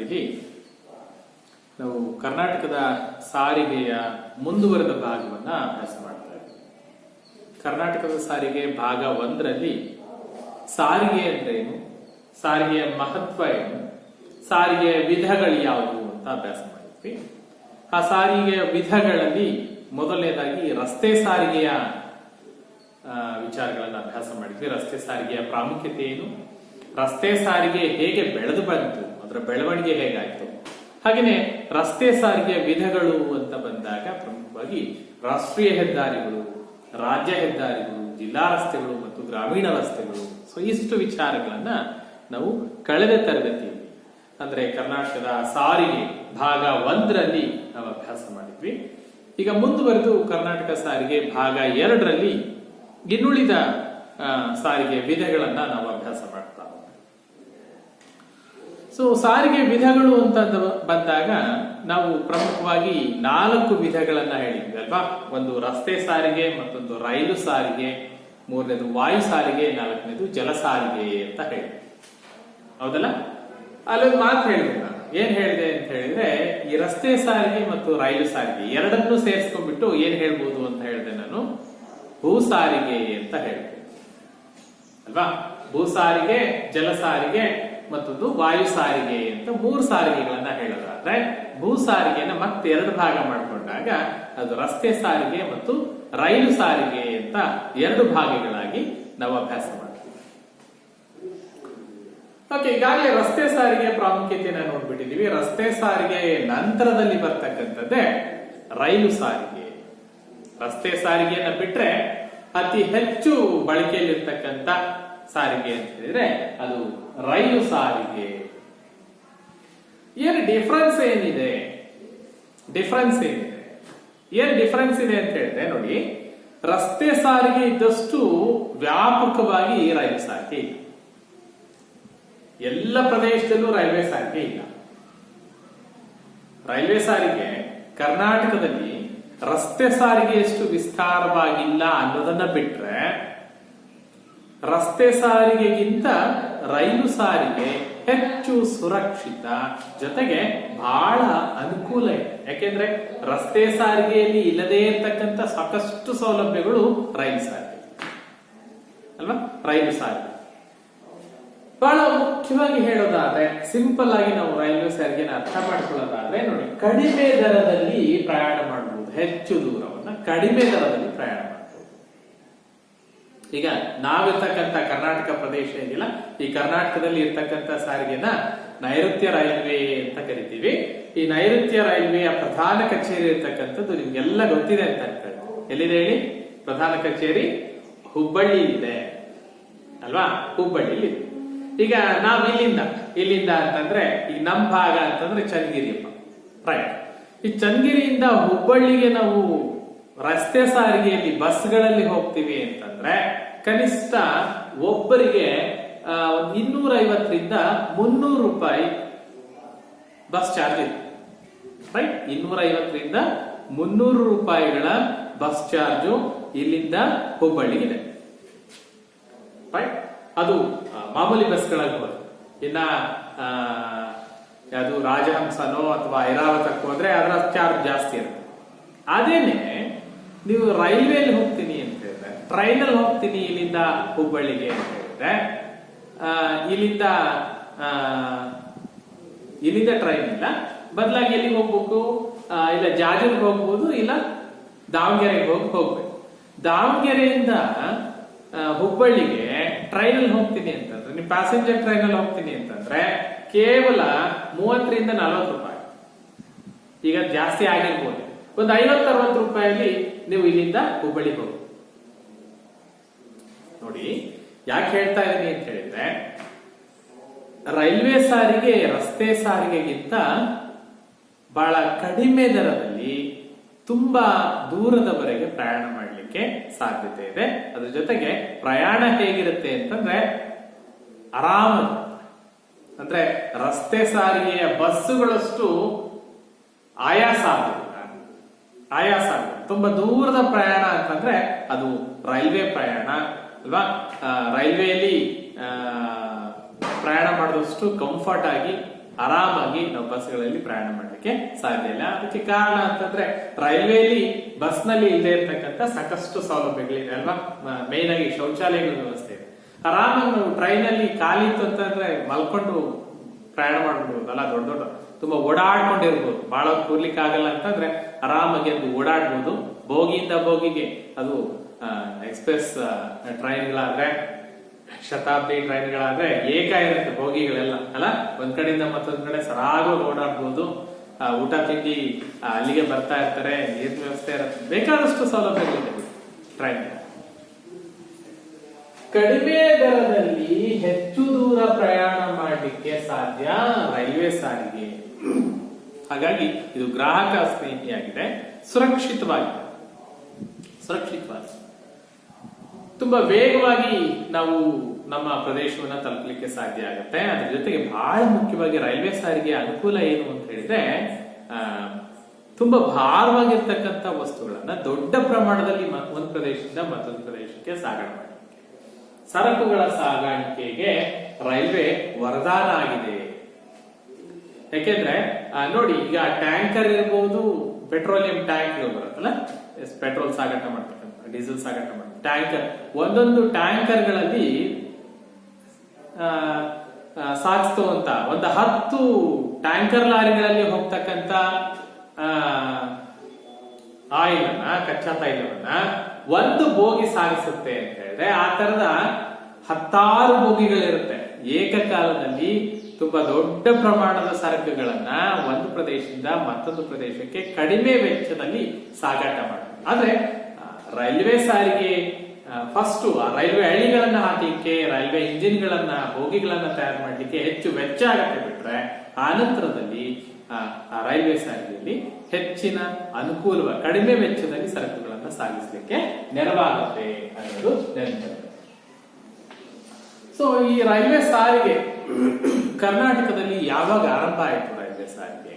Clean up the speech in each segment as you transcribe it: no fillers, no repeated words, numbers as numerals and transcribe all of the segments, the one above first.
ತರಗತಿಯಲ್ಲಿ ನಾವು ಕರ್ನಾಟಕದ ಸಾರಿಗೆಯ ಮುಂದುವರೆದ ಭಾಗವನ್ನ ಅಭ್ಯಾಸ ಮಾಡ್ತಾ ಇದ್ದೀವಿ. ಕರ್ನಾಟಕದ ಸಾರಿಗೆ ಭಾಗ 1ರಲ್ಲಿ ಸಾರಿಗೆ ಅಂದ್ರೇನು, ಸಾರಿಗೆಯ ಮಹತ್ವ ಏನು, ಸಾರಿಗೆಯ ವಿಧಗಳು ಯಾವುವು ಅಂತ ಅಭ್ಯಾಸ ಮಾಡಿದ್ವಿ. ಆ ಸಾರಿಗೆಯ ವಿಧಗಳಲ್ಲಿ ಮೊದಲನೇದಾಗಿ ರಸ್ತೆ ಸಾರಿಗೆಯ ವಿಚಾರಗಳನ್ನು ಅಭ್ಯಾಸ ಮಾಡಿದ್ವಿ. ರಸ್ತೆ ಸಾರಿಗೆಯ ಪ್ರಾಮುಖ್ಯತೆ ಏನು, ರಸ್ತೆ ಸಾರಿಗೆ ಹೇಗೆ ಬೆಳೆದು ಬಂತು, ಅದರ ಬೆಳವಣಿಗೆ ಹೇಗಾಯ್ತು, ಹಾಗೆಯೇ ರಸ್ತೆ ಸಾರಿಗೆಯ ವಿಧಗಳು ಅಂತ ಬಂದಾಗ ಪ್ರಮುಖವಾಗಿ ರಾಷ್ಟ್ರೀಯ ಹೆದ್ದಾರಿಗಳು, ರಾಜ್ಯ ಹೆದ್ದಾರಿಗಳು, ಜಿಲ್ಲಾ ರಸ್ತೆಗಳು ಮತ್ತು ಗ್ರಾಮೀಣ ರಸ್ತೆಗಳು. ಸೊ ಇಷ್ಟು ವಿಚಾರಗಳನ್ನ ನಾವು ಕಳೆದ ತರಗತಿಯಲ್ಲಿ ಅಂದ್ರೆ ಕರ್ನಾಟಕದ ಸಾರಿಗೆ ಭಾಗ 1ರಲ್ಲಿ ನಾವು ಅಭ್ಯಾಸ ಮಾಡಿದ್ವಿ. ಈಗ ಮುಂದುವರೆದು ಕರ್ನಾಟಕ ಸಾರಿಗೆ ಭಾಗ 2ರಲ್ಲಿ ಇನ್ನುಳಿದ ಸಾರಿಗೆ ವಿಧಗಳನ್ನ ನಾವು ಅಭ್ಯಾಸ ಮಾಡ್ತಾ ಹೋಗ್ತೀವಿ. ಸೊ ಸಾರಿಗೆ ವಿಧಗಳು ಅಂತ ಬಂದಾಗ ನಾವು ಪ್ರಮುಖವಾಗಿ 4 ವಿಧಗಳನ್ನ ಹೇಳಿದ್ವಿ ಅಲ್ವಾ. ಒಂದು ರಸ್ತೆ ಸಾರಿಗೆ, ಮತ್ತೊಂದು ರೈಲು ಸಾರಿಗೆ, 3ನೇದು ವಾಯು ಸಾರಿಗೆ, 4ನೇದು ಜಲ ಸಾರಿಗೆ ಅಂತ ಹೇಳಿದ್ವಿ. ಹೌದಲ್ಲ? ಅಲ್ಲೊಂದು ಮಾತು ಹೇಳಿದೆ ನಾನು. ಏನ್ ಹೇಳಿದೆ ಅಂತ ಹೇಳಿದ್ರೆ, ಈ ರಸ್ತೆ ಸಾರಿಗೆ ಮತ್ತು ರೈಲು ಸಾರಿಗೆ ಎರಡನ್ನೂ ಸೇರಿಸ್ಕೊಂಡ್ಬಿಟ್ಟು ಏನ್ ಹೇಳ್ಬೋದು ಅಂತ ಹೇಳಿದೆ ನಾನು, ಭೂ ಸಾರಿಗೆ ಅಂತ ಹೇಳಿದೆ ಅಲ್ವಾ. ಭೂ ಸಾರಿಗೆ, ಜಲ ಸಾರಿಗೆ ಮತ್ತೊಂದು ವಾಯು ಸಾರಿಗೆ ಅಂತ 3 ಸಾರಿಗೆಗಳನ್ನ ಹೇಳೋದಾದ್ರೆ, ಭೂ ಸಾರಿಗೆನ ಮತ್ತೆ 2 ಭಾಗ ಮಾಡಿಕೊಂಡಾಗ ಅದು ರಸ್ತೆ ಸಾರಿಗೆ ಮತ್ತು ರೈಲು ಸಾರಿಗೆ ಅಂತ 2 ಭಾಗಗಳಾಗಿ ನಾವು ಅಭ್ಯಾಸ ಮಾಡ್ತೀವಿ. ಓಕೆ, ಈಗಾಗಲೇ ರಸ್ತೆ ಸಾರಿಗೆ ಪ್ರಾಮುಖ್ಯತೆಯನ್ನು ನೋಡ್ಬಿಟ್ಟಿದೀವಿ. ರಸ್ತೆ ಸಾರಿಗೆ ನಂತರದಲ್ಲಿ ಬರ್ತಕ್ಕಂಥದ್ದೇ ರೈಲು ಸಾರಿಗೆ. ರಸ್ತೆ ಸಾರಿಗೆಯನ್ನ ಬಿಟ್ರೆ ಅತಿ ಹೆಚ್ಚು ಬಳಕೆಯಲ್ಲಿರ್ತಕ್ಕಂಥ ಸಾರಿಗೆ ಅಂತ ಹೇಳಿದ್ರೆ ಅದು ರೈಲು ಸಾರಿಗೆ. ಏನು ಡಿಫರೆನ್ಸ್ ಏನಿದೆ? ಏನ್ ಡಿಫರೆನ್ಸ್ ಇದೆ ಅಂತ ಹೇಳಿದ್ರೆ ನೋಡಿ, ರಸ್ತೆ ಸಾರಿಗೆ ಇದ್ದಷ್ಟು ವ್ಯಾಪಕವಾಗಿ ರೈಲು ಸಾರಿಗೆ ಇಲ್ಲ. ಎಲ್ಲ ಪ್ರದೇಶದಲ್ಲೂ ರೈಲ್ವೆ ಸಾರಿಗೆ ಇಲ್ಲ. ರೈಲ್ವೆ ಸಾರಿಗೆ ಕರ್ನಾಟಕದಲ್ಲಿ ರಸ್ತೆ ಸಾರಿಗೆ ಎಷ್ಟು ವಿಸ್ತಾರವಾಗಿಲ್ಲ ಅನ್ನೋದನ್ನ ಬಿಟ್ರೆ, ರಸ್ತೆ ಸಾರಿಗೆಗಿಂತ ರೈಲು ಸಾರಿಗೆ ಹೆಚ್ಚು ಸುರಕ್ಷಿತ, ಜೊತೆಗೆ ಬಹಳ ಅನುಕೂಲ ಇದೆ. ಯಾಕೆಂದ್ರೆ ರಸ್ತೆ ಸಾರಿಗೆಯಲ್ಲಿ ಇಲ್ಲದೇ ಇರತಕ್ಕಂತ ಸಾಕಷ್ಟು ಸೌಲಭ್ಯಗಳು ರೈಲು ಸಾರಿಗೆ ಅಲ್ವಾ. ರೈಲು ಸಾರಿಗೆ ಬಹಳ ಮುಖ್ಯವಾಗಿ ಹೇಳೋದಾದ್ರೆ, ಸಿಂಪಲ್ ಆಗಿ ನಾವು ರೈಲ್ವೆ ಸಾರಿಗೆನ ಅರ್ಥ ಮಾಡ್ಕೊಳ್ಳೋದಾದ್ರೆ ನೋಡಿ, ಕಡಿಮೆ ದರದಲ್ಲಿ ಪ್ರಯಾಣ ಮಾಡಬಹುದು. ಹೆಚ್ಚು ದೂರವನ್ನ ಕಡಿಮೆ ದರದಲ್ಲಿ ಪ್ರಯಾಣ ಮಾಡಬಹುದು. ಈಗ ನಾವಿರ್ತಕ್ಕಂಥ ಕರ್ನಾಟಕ ಪ್ರದೇಶ ಇದೆಯಲ್ಲ, ಈ ಕರ್ನಾಟಕದಲ್ಲಿ ಇರ್ತಕ್ಕಂಥ ಸಾರಿಗೆನ ನೈಋತ್ಯ ರೈಲ್ವೆ ಅಂತ ಕರಿತೀವಿ. ಈ ನೈಋತ್ಯ ರೈಲ್ವೆಯ ಪ್ರಧಾನ ಕಚೇರಿ ಇರ್ತಕ್ಕಂಥದ್ದು ನಿಮ್ಗೆಲ್ಲ ಗೊತ್ತಿದೆ ಅಂತ ಅನ್ಕೊಳ್ಳಿ. ಎಲ್ಲಿದೆ ಹೇಳಿ? ಪ್ರಧಾನ ಕಚೇರಿ ಹುಬ್ಬಳ್ಳಿ ಇದೆ ಅಲ್ವಾ. ಹುಬ್ಬಳ್ಳಿ. ಈಗ ನಾವ್ ಇಲ್ಲಿಂದ ಅಂತಂದ್ರೆ, ಈಗ ನಮ್ ಭಾಗ ಅಂತಂದ್ರೆ ಚನ್ನಗಿರಿಯಪ್ಪ, ರೈಟ್. ಈ ಚನ್ನಗಿರಿಯಿಂದ ಹುಬ್ಬಳ್ಳಿಗೆ ನಾವು ರಸ್ತೆ ಸಾರಿಗೆಯಲ್ಲಿ ಬಸ್ಗಳಲ್ಲಿ ಹೋಗ್ತೀವಿ ಅಂತಂದ್ರೆ ಕನಿಷ್ಠ ಒಬ್ಬರಿಗೆ 250ರಿಂದ 300 ರೂಪಾಯಿ ಬಸ್ ಚಾರ್ಜ್ ಇದೆ, ರೈಟ್. 250ರಿಂದ 300 ರೂಪಾಯಿಗಳ ಬಸ್ ಚಾರ್ಜು ಇಲ್ಲಿಂದ ಹುಬ್ಬಳ್ಳಿಗಿದೆ, ರೈಟ್. ಅದು ಮಾಮೂಲಿ ಬಸ್ಗಳಲ್ಲಿ ಹೋದ್ರೆ. ಇನ್ನ ಯಾವುದು ರಾಜಹಂಸನೋ ಅಥವಾ ಐರಾವತಕ್ಕೆ ಹೋದ್ರೆ ಅದರ ಚಾರ್ಜ್ ಜಾಸ್ತಿ ಇರುತ್ತೆ. ಅದೇನೆ ನೀವು ರೈಲ್ವೆಯಲ್ಲಿ ಹೋಗ್ತೀನಿ ಅಂತ ಹೇಳಿದ್ರೆ, ಟ್ರೈನಲ್ಲಿ ಹೋಗ್ತೀನಿ ಇಲ್ಲಿಂದ ಹುಬ್ಬಳ್ಳಿಗೆ ಅಂತ ಹೇಳಿದ್ರೆ, ಇಲ್ಲಿಂದ ಟ್ರೈನ್ ಇಲ್ಲ, ಬದಲಾಗಿ ಎಲ್ಲಿಗೆ ಹೋಗ್ಬೇಕು? ಇಲ್ಲ ಜಾಜೂರ್ಗೆ ಹೋಗ್ಬೋದು, ಇಲ್ಲ ದಾವಣಗೆರೆಗೆ ಹೋಗ್ಬೇಕು. ದಾವಣಗೆರೆಯಿಂದ ಹುಬ್ಬಳ್ಳಿಗೆ ಟ್ರೈನಲ್ಲಿ ಹೋಗ್ತೀನಿ ಅಂತಂದ್ರೆ, ನೀವು ಪ್ಯಾಸೆಂಜರ್ ಟ್ರೈನಲ್ಲಿ ಹೋಗ್ತೀನಿ ಅಂತಂದ್ರೆ ಕೇವಲ 30ರಿಂದ 40 ರೂಪಾಯಿ. ಈಗ ಜಾಸ್ತಿ ಆಗಿರ್ಬೋದು, ಒಂದು 50-60 ರೂಪಾಯಲ್ಲಿ ನೀವು ಇಲ್ಲಿಂದ ಹುಬ್ಬಳ್ಳಿಗೆ ಹೋಗಿ. ನೋಡಿ, ಯಾಕೆ ಹೇಳ್ತಾ ಇದ್ದೀನಿ ಅಂತ ಹೇಳಿದ್ರೆ, ರೈಲ್ವೆ ಸಾರಿಗೆ ರಸ್ತೆ ಸಾರಿಗೆಗಿಂತ ಬಹಳ ಕಡಿಮೆ ದರದಲ್ಲಿ ತುಂಬಾ ದೂರದವರೆಗೆ ಪ್ರಯಾಣ ಮಾಡಲಿಕ್ಕೆ ಸಾಧ್ಯತೆ ಇದೆ. ಅದ್ರ ಜೊತೆಗೆ ಪ್ರಯಾಣ ಹೇಗಿರುತ್ತೆ ಅಂತಂದ್ರೆ ಆರಾಮ. ಅಂದ್ರೆ ರಸ್ತೆ ಸಾರಿಗೆಯ ಬಸ್ಸುಗಳಷ್ಟು ಆಯಾಸ ಆಗುತ್ತೆ. ತುಂಬಾ ದೂರದ ಪ್ರಯಾಣ ಅಂತಂದ್ರೆ ಅದು ರೈಲ್ವೆ ಪ್ರಯಾಣ ಅಲ್ವಾ. ರೈಲ್ವೆಯಲ್ಲಿ ಪ್ರಯಾಣ ಮಾಡಿದಷ್ಟು ಕಂಫರ್ಟ್ ಆಗಿ ಆರಾಮಾಗಿ ನಾವು ಬಸ್ಗಳಲ್ಲಿ ಪ್ರಯಾಣ ಮಾಡಲಿಕ್ಕೆ ಸಾಧ್ಯ ಇಲ್ಲ. ಅದಕ್ಕೆ ಕಾರಣ ಅಂತಂದ್ರೆ ರೈಲ್ವೆಯಲ್ಲಿ ಬಸ್ ನಲ್ಲಿ ಇಲ್ಲದೆ ಇರತಕ್ಕಂತ ಸಾಕಷ್ಟು ಸೌಲಭ್ಯಗಳಿದೆ ಅಲ್ವಾ. ಮೇನ್ ಆಗಿ ಶೌಚಾಲಯಗಳ ವ್ಯವಸ್ಥೆ ಇದೆ. ಆರಾಮಾಗಿ ನಾವು ಟ್ರೈನ್ ಅಲ್ಲಿ ಖಾಲಿತ್ತು ಅಂತಂದ್ರೆ ಮಲ್ಕೊಂಡು ಪ್ರಯಾಣ ಮಾಡಬಹುದು ಅಲ್ಲ. ದೊಡ್ಡ ದೊಡ್ಡ ತುಂಬಾ ಓಡಾಡ್ಕೊಂಡಿರ್ಬೋದು. ಬಹಳ ಕೂರ್ಲಿಕ್ಕೆ ಆಗಲ್ಲ ಅಂತಂದ್ರೆ ಆರಾಮಾಗಿ ಅದು ಓಡಾಡ್ಬೋದು. ಬೋಗಿಯಿಂದ ಬೋಗಿಗೆ ಅದು ಎಕ್ಸ್ಪ್ರೆಸ್ ಟ್ರೈನ್ಗಳಾದ್ರೆ, ಶತಾಬ್ದಿ ಟ್ರೈನ್ಗಳಾದ್ರೆ ಏಕ ಇರುತ್ತೆ ಬೋಗಿಗಳೆಲ್ಲ ಅಲ್ಲ. ಒಂದ್ ಕಡೆಯಿಂದ ಮತ್ತೊಂದ್ ಕಡೆ ಸರಾಗ ಓಡಾಡ್ಬೋದು. ಊಟ ತಿಂಡಿ ಅಲ್ಲಿಗೆ ಬರ್ತಾ ಇರ್ತಾರೆ. ನೀರಿನ ವ್ಯವಸ್ಥೆ ಇರುತ್ತೆ. ಬೇಕಾದಷ್ಟು ಸೌಲಭ್ಯಗಳಿದೆ ಟ್ರೈನ್. ಕಡಿಮೆ ದರದಲ್ಲಿ ಹೆಚ್ಚು ದೂರ ಪ್ರಯಾಣ ಮಾಡಲಿಕ್ಕೆ ಸಾಧ್ಯ ರೈಲ್ವೆ ಸಾರಿಗೆ. ಹಾಗಾಗಿ ಇದು ಗ್ರಾಹಕ ಸ್ನೇಹಿಯಾಗಿದೆ, ಸುರಕ್ಷಿತವಾಗಿದೆ. ತುಂಬಾ ವೇಗವಾಗಿ ನಾವು ನಮ್ಮ ಪ್ರದೇಶವನ್ನ ತಲುಪಲಿಕ್ಕೆ ಸಾಧ್ಯ ಆಗುತ್ತೆ. ಅದ್ರ ಜೊತೆಗೆ ಬಹಳ ಮುಖ್ಯವಾಗಿ ರೈಲ್ವೆ ಸಾರಿಗೆ ಅನುಕೂಲ ಏನು ಅಂತ ಹೇಳಿದ್ರೆ, ತುಂಬಾ ಭಾರವಾಗಿರ್ತಕ್ಕಂಥ ವಸ್ತುಗಳನ್ನ ದೊಡ್ಡ ಪ್ರಮಾಣದಲ್ಲಿ ಒಂದು ಪ್ರದೇಶದಿಂದ ಮತ್ತೊಂದು ಪ್ರದೇಶಕ್ಕೆ ಸಾಗಣೆ ಮಾಡಿ ಸರಕುಗಳ ಸಾಗಾಣಿಕೆಗೆ ರೈಲ್ವೆ ವರದಾನ ಆಗಿದೆ. ಯಾಕೆಂದ್ರೆ ನೋಡಿ, ಈಗ ಟ್ಯಾಂಕರ್ ಇರಬಹುದು, ಪೆಟ್ರೋಲಿಯಂ ಟ್ಯಾಂಕ್ಗಳು ಬರುತ್ತಲ್ಲ, ಪೆಟ್ರೋಲ್ ಸಾಗಾಟ ಮಾಡ್ತಕ್ಕಂಥ, ಡೀಸೆಲ್ ಸಾಗಾಟ ಮಾಡ್ತಾರೆ. ಟ್ಯಾಂಕರ್, ಒಂದೊಂದು ಟ್ಯಾಂಕರ್ಗಳಲ್ಲಿ ಸಾಗಿಸುವಂತ ಒಂದು 10 ಟ್ಯಾಂಕರ್ ಲಾರಿಗಳಲ್ಲಿ ಹೋಗ್ತಕ್ಕಂತ ಆಯಿಲ್ ಅನ್ನ, ಕಚ್ಚಾ ತೈಲವನ್ನ ಒಂದು ಬೋಗಿ ಸಾಗಿಸುತ್ತೆ ಅಂತ ಹೇಳಿದ್ರೆ, ಆ ತರದ 10 ಬೋಗಿಗಳಿರುತ್ತೆ. ಏಕಕಾಲದಲ್ಲಿ ತುಂಬಾ ದೊಡ್ಡ ಪ್ರಮಾಣದ ಸರಕುಗಳನ್ನ ಒಂದು ಪ್ರದೇಶದಿಂದ ಮತ್ತೊಂದು ಪ್ರದೇಶಕ್ಕೆ ಕಡಿಮೆ ವೆಚ್ಚದಲ್ಲಿ ಸಾಗಾಟ ಮಾಡ್ತಾರೆ. ಆದ್ರೆ ರೈಲ್ವೆ ಸಾರಿಗೆ ಫಸ್ಟ್ ರೈಲ್ವೆ ಹಳಿಗಳನ್ನ ಹಾಕಲಿಕ್ಕೆ, ರೈಲ್ವೆ ಇಂಜಿನ್ಗಳನ್ನ, ಬೋಗಿಗಳನ್ನ ತಯಾರು ಮಾಡಲಿಕ್ಕೆ ಹೆಚ್ಚು ವೆಚ್ಚ ಆಗತ್ತೆ. ಬಿಟ್ರೆ ಆ ನಂತರದಲ್ಲಿ ರೈಲ್ವೆ ಸಾರಿಗೆಯಲ್ಲಿ ಹೆಚ್ಚಿನ ಅನುಕೂಲ, ಕಡಿಮೆ ವೆಚ್ಚದಲ್ಲಿ ಸರಕುಗಳನ್ನ ಸಾಗಿಸಲಿಕ್ಕೆ ನೆರವಾಗುತ್ತೆ ಅನ್ನೋದು ನೆನಪಿದೆ. ಸೊ ಈ ರೈಲ್ವೆ ಸಾರಿಗೆ ಕರ್ನಾಟಕದಲ್ಲಿ ಯಾವಾಗ ಆರಂಭ ಆಯಿತು? ರೈಲ್ವೆ ಸಾರಿಗೆ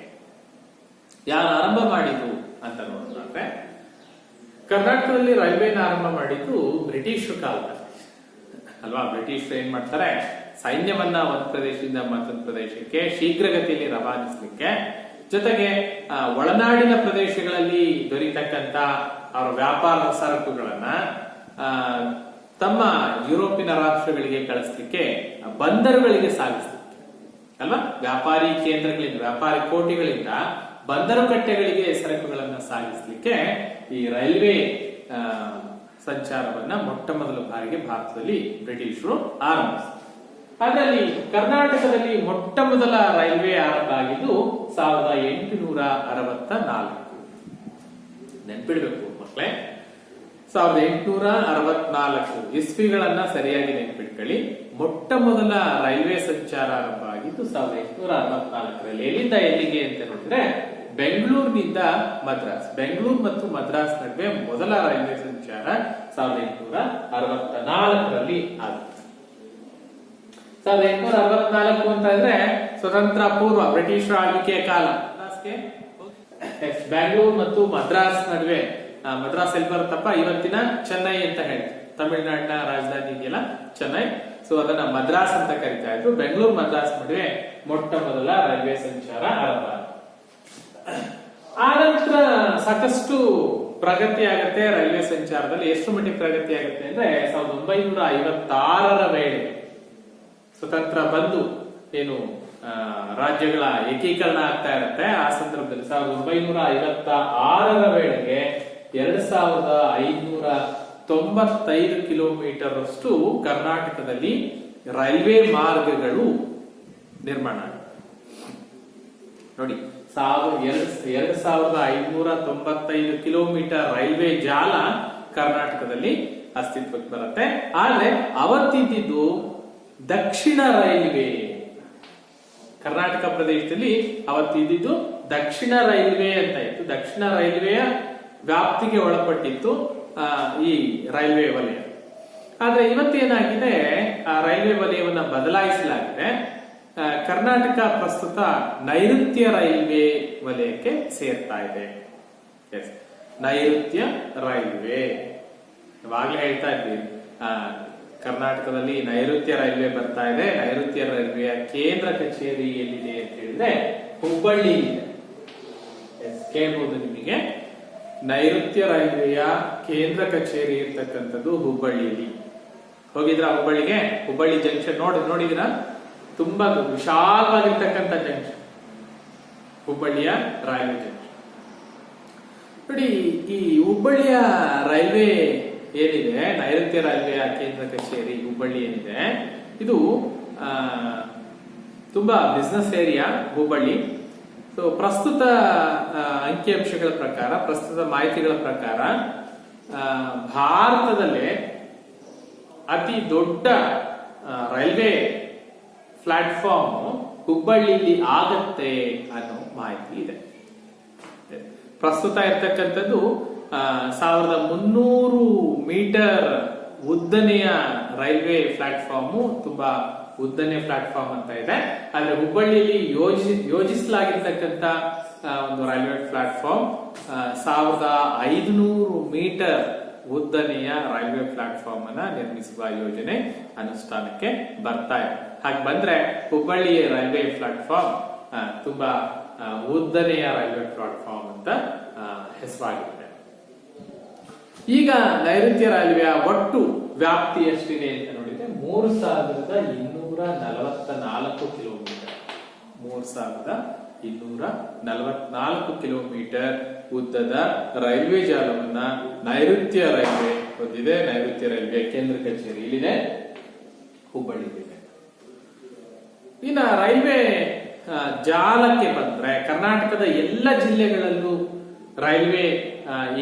ಯಾರು ಆರಂಭ ಮಾಡಿದ್ರು ಅಂತ ನೋಡೋದಾದ್ರೆ, ಕರ್ನಾಟಕದಲ್ಲಿ ರೈಲ್ವೆನ ಆರಂಭ ಮಾಡಿದ್ದು ಬ್ರಿಟಿಷ್ ಕಾಲದಲ್ಲಿ ಅಲ್ವಾ. ಬ್ರಿಟಿಷರು ಏನ್ ಮಾಡ್ತಾರೆ, ಸೈನ್ಯವನ್ನ ಒಂದು ಪ್ರದೇಶದಿಂದ ಮತ್ತೊಂದು ಪ್ರದೇಶಕ್ಕೆ ಶೀಘ್ರಗತಿಯಲ್ಲಿ ರವಾನಿಸಲಿಕ್ಕೆ, ಜೊತೆಗೆ ಒಳನಾಡಿನ ಪ್ರದೇಶಗಳಲ್ಲಿ ದೊರೀತಕ್ಕಂತ ಅವರ ವ್ಯಾಪಾರದ ಸರಕುಗಳನ್ನ ತಮ್ಮ ಯುರೋಪಿನ ರಾಷ್ಟ್ರಗಳಿಗೆ ಕಳಿಸ್ಲಿಕ್ಕೆ ಬಂದರುಗಳಿಗೆ ಸಾಗಿಸ್ಲಿಕ್ಕೆ ಅಲ್ವಾ. ವ್ಯಾಪಾರಿ ಕೇಂದ್ರಗಳಿಂದ, ವ್ಯಾಪಾರಿ ಕೋಟಿಗಳಿಂದ ಬಂದರು ಕಟ್ಟೆಗಳಿಗೆ ಸರಕುಗಳನ್ನ ಸಾಗಿಸ್ಲಿಕ್ಕೆ ಈ ರೈಲ್ವೆ ಸಂಚಾರವನ್ನ ಮೊಟ್ಟ ಮೊದಲ ಬಾರಿಗೆ ಭಾರತದಲ್ಲಿ ಬ್ರಿಟಿಷರು ಆರಂಭಿಸಿದರು. ಅದರಲ್ಲಿ ಕರ್ನಾಟಕದಲ್ಲಿ ಮೊಟ್ಟ ಮೊದಲ ರೈಲ್ವೆ ಆರಂಭ ಆಗಿದ್ದು 1864. ನೆನ್ಪಿಡ್ಬೇಕು ಮಕ್ಕಳೇ, 1864 ಇಸ್ವಿಗಳನ್ನ ಸರಿಯಾಗಿ ನೆನ್ಪಿಟ್ಕೊಳ್ಳಿ. ಮೊಟ್ಟ ಮೊದಲ ರೈಲ್ವೆ ಸಂಚಾರ ಆರಂಭ ಆಗಿದ್ದು 1864ರಲ್ಲಿ. ಎಲ್ಲಿಂದ ಎಲ್ಲಿಗೆ ಅಂತ ನೋಡಿದ್ರೆ, ಬೆಂಗಳೂರಿನಿಂದ ಮದ್ರಾಸ್, ಬೆಂಗಳೂರು ಮತ್ತು ಮದ್ರಾಸ್ ನಡುವೆ ಮೊದಲ ರೈಲ್ವೆ ಸಂಚಾರ 1864ರಲ್ಲಿ ಆಗುತ್ತೆ. 1864 ಅಂತ ಅಂದ್ರೆ ಸ್ವತಂತ್ರ ಪೂರ್ವ ಬ್ರಿಟಿಷ್ ಆಳ್ವಿಕೆಯ ಕಾಲ. ಬೆಂಗಳೂರು ಮತ್ತು ಮದ್ರಾಸ್ ನಡುವೆ, ಮದ್ರಾಸ್ ಎಲ್ಲಿ ಬರುತ್ತಪ್ಪ, ಇವತ್ತಿನ ಚೆನ್ನೈ ಅಂತ ಹೇಳ್ತೀವಿ. ತಮಿಳುನಾಡಿನ ರಾಜಧಾನಿ ಇದೆಯಲ್ಲ ಚೆನ್ನೈ, ಸೊ ಅದನ್ನ ಮದ್ರಾಸ್ ಅಂತ ಕರಿತಾ ಇದ್ರು. ಬೆಂಗಳೂರು ಮದ್ರಾಸ್ ನಡುವೆ ಮೊಟ್ಟ ಮೊದಲ ರೈಲ್ವೆ ಸಂಚಾರ ಆರಂಭ. ಆ ನಂತರ ಸಾಕಷ್ಟು ಪ್ರಗತಿ ಆಗುತ್ತೆ ರೈಲ್ವೆ ಸಂಚಾರದಲ್ಲಿ. ಎಷ್ಟು ಮಟ್ಟಿಗೆ ಪ್ರಗತಿ ಆಗುತ್ತೆ ಅಂದ್ರೆ, 1956ರ ವೇಳೆ ಸ್ವತಂತ್ರ ಬಂದು ಏನು ರಾಜ್ಯಗಳ ಏಕೀಕರಣ ಆಗ್ತಾ ಇರುತ್ತೆ. ಆ ಸಂದರ್ಭದಲ್ಲಿ 1956ರ ವೇಳೆಗೆ 2595 ಕಿಲೋಮೀಟರ್ ಅಷ್ಟು ಕರ್ನಾಟಕದಲ್ಲಿ ರೈಲ್ವೆ ಮಾರ್ಗಗಳು ನಿರ್ಮಾಣ ನೋಡಿ. 2595 ಕಿಲೋಮೀಟರ್ ರೈಲ್ವೆ ಜಾಲ ಕರ್ನಾಟಕದಲ್ಲಿ ಅಸ್ತಿತ್ವಕ್ಕೆ ಬರುತ್ತೆ. ಆದ್ರೆ ಅವತ್ತಿದ್ದು ದಕ್ಷಿಣ ರೈಲ್ವೆ, ಕರ್ನಾಟಕ ಪ್ರದೇಶದಲ್ಲಿ ಅವತ್ತಿದ್ದು ದಕ್ಷಿಣ ರೈಲ್ವೆ ಅಂತ ಇತ್ತು. ದಕ್ಷಿಣ ರೈಲ್ವೆಯ ವ್ಯಾಪ್ತಿಗೆ ಒಳಪಟ್ಟಿತ್ತು ಈ ರೈಲ್ವೆ ವಲಯ. ಆದ್ರೆ ಇವತ್ತೇನಾಗಿದೆ, ಆ ರೈಲ್ವೆ ವಲಯವನ್ನ ಬದಲಾಯಿಸಲಾಗಿದೆ. ಕರ್ನಾಟಕ ಪ್ರಸ್ತುತ ನೈಋತ್ಯ ರೈಲ್ವೆ ವಲಯಕ್ಕೆ ಸೇರ್ತಾ ಇದೆ. ನೈಋತ್ಯ ರೈಲ್ವೆ, ಇವಾಗಲೇ ಹೇಳ್ತಾ ಇದ್ದೀವಿ, ಕರ್ನಾಟಕದಲ್ಲಿ ನೈಋತ್ಯ ರೈಲ್ವೆ ಬರ್ತಾ ಇದೆ. ನೈಋತ್ಯ ರೈಲ್ವೆಯ ಕೇಂದ್ರ ಕಚೇರಿ ಎಲ್ಲಿದೆ ಅಂತ ಹೇಳಿದ್ರೆ ಹುಬ್ಬಳ್ಳಿ ಇದೆ. ಕೇಳ್ಬೋದು ನಿಮಗೆ. ನೈಋತ್ಯ ರೈಲ್ವೆಯ ಕೇಂದ್ರ ಕಚೇರಿ ಇರ್ತಕ್ಕಂಥದ್ದು ಹುಬ್ಬಳ್ಳಿಯಲ್ಲಿ. ಹೋಗಿದ್ರ ಹುಬ್ಬಳ್ಳಿಗೆ? ಹುಬ್ಬಳ್ಳಿ ಜಂಕ್ಷನ್ ನೋಡಿದಿರಾ? ತುಂಬಾ ವಿಶಾಲವಾಗಿರ್ತಕ್ಕಂಥ ಜಂಕ್ಷನ್ ಹುಬ್ಬಳ್ಳಿಯ ರೈಲ್ವೆ ಜಂಕ್ಷನ್. ನೋಡಿ, ಈ ಹುಬ್ಬಳ್ಳಿಯ ರೈಲ್ವೆ ಏನಿದೆ, ನೈಋತ್ಯ ರೈಲ್ವೆಯ ಕೇಂದ್ರ ಕಚೇರಿ ಹುಬ್ಬಳ್ಳಿ ಏನಿದೆ, ಇದು ತುಂಬಾ ಬಿಸ್ನೆಸ್ ಏರಿಯಾ ಹುಬ್ಬಳ್ಳಿ. ಸೊ ಪ್ರಸ್ತುತ ಅಂಕಿಅಂಶಗಳ ಪ್ರಕಾರ, ಪ್ರಸ್ತುತ ಮಾಹಿತಿಗಳ ಪ್ರಕಾರ ಭಾರತದಲ್ಲೇ ಅತಿ ದೊಡ್ಡ ರೈಲ್ವೆ ಪ್ಲಾಟ್ಫಾರ್ಮ್ ಹುಬ್ಬಳ್ಳಿಯಲ್ಲಿ ಆಗತ್ತೆ ಅನ್ನೋ ಮಾಹಿತಿ ಇದೆ. ಪ್ರಸ್ತುತ ಇರ್ತಕ್ಕಂಥದ್ದು 1300 ಮೀಟರ್ ಉದ್ದನೆಯ ರೈಲ್ವೆ ಪ್ಲಾಟ್ಫಾರ್ಮ್, ತುಂಬಾ ಉದ್ದನೆಯ ಪ್ಲಾಟ್ಫಾರ್ಮ್ ಅಂತ ಇದೆ. ಆದ್ರೆ ಹುಬ್ಬಳ್ಳಿಯಲ್ಲಿ ಯೋಜಿಸಲಾಗಿರ್ತಕ್ಕಂಥ ಒಂದು ರೈಲ್ವೆ ಪ್ಲಾಟ್ಫಾರ್ಮ್ 1500 ಮೀಟರ್ ಉದ್ದನೆಯ ರೈಲ್ವೆ ಪ್ಲಾಟ್ಫಾರ್ಮ್ ಅನ್ನ ನಿರ್ಮಿಸುವ ಯೋಜನೆ ಅನುಷ್ಠಾನಕ್ಕೆ ಬರ್ತಾ ಇದೆ. ಹಾಗೆ ಬಂದ್ರೆ ಹುಬ್ಬಳ್ಳಿ ರೈಲ್ವೆ ಪ್ಲಾಟ್ಫಾರ್ಮ್ ತುಂಬಾ ಉದ್ದನೆಯ ರೈಲ್ವೆ ಪ್ಲಾಟ್ಫಾರ್ಮ್ ಅಂತ ಹೆಸರಾಗಿದೆ. ಈಗ ನೈಋತ್ಯ ರೈಲ್ವೆಯ ಒಟ್ಟು ವ್ಯಾಪ್ತಿ ಎಷ್ಟಿದೆ ಅಂತ ನೋಡಿದ್ರೆ 3244 ಕಿಲೋಮೀಟರ್. 3244 ಕಿಲೋಮೀಟರ್ ಉದ್ದದ ರೈಲ್ವೆ ಜಾಲವನ್ನ ನೈಋತ್ಯ ರೈಲ್ವೆ ಹೊಂದಿದೆ. ನೈಋತ್ಯ ರೈಲ್ವೆ ಕೇಂದ್ರ ಕಚೇರಿ ಇಲ್ಲಿದೆ, ಹುಬ್ಬಳ್ಳಿಯಿದೆ. ಇನ್ನು ರೈಲ್ವೆ ಜಾಲಕ್ಕೆ ಬಂದ್ರೆ ಕರ್ನಾಟಕದ ಎಲ್ಲ ಜಿಲ್ಲೆಗಳಲ್ಲೂ ರೈಲ್ವೆ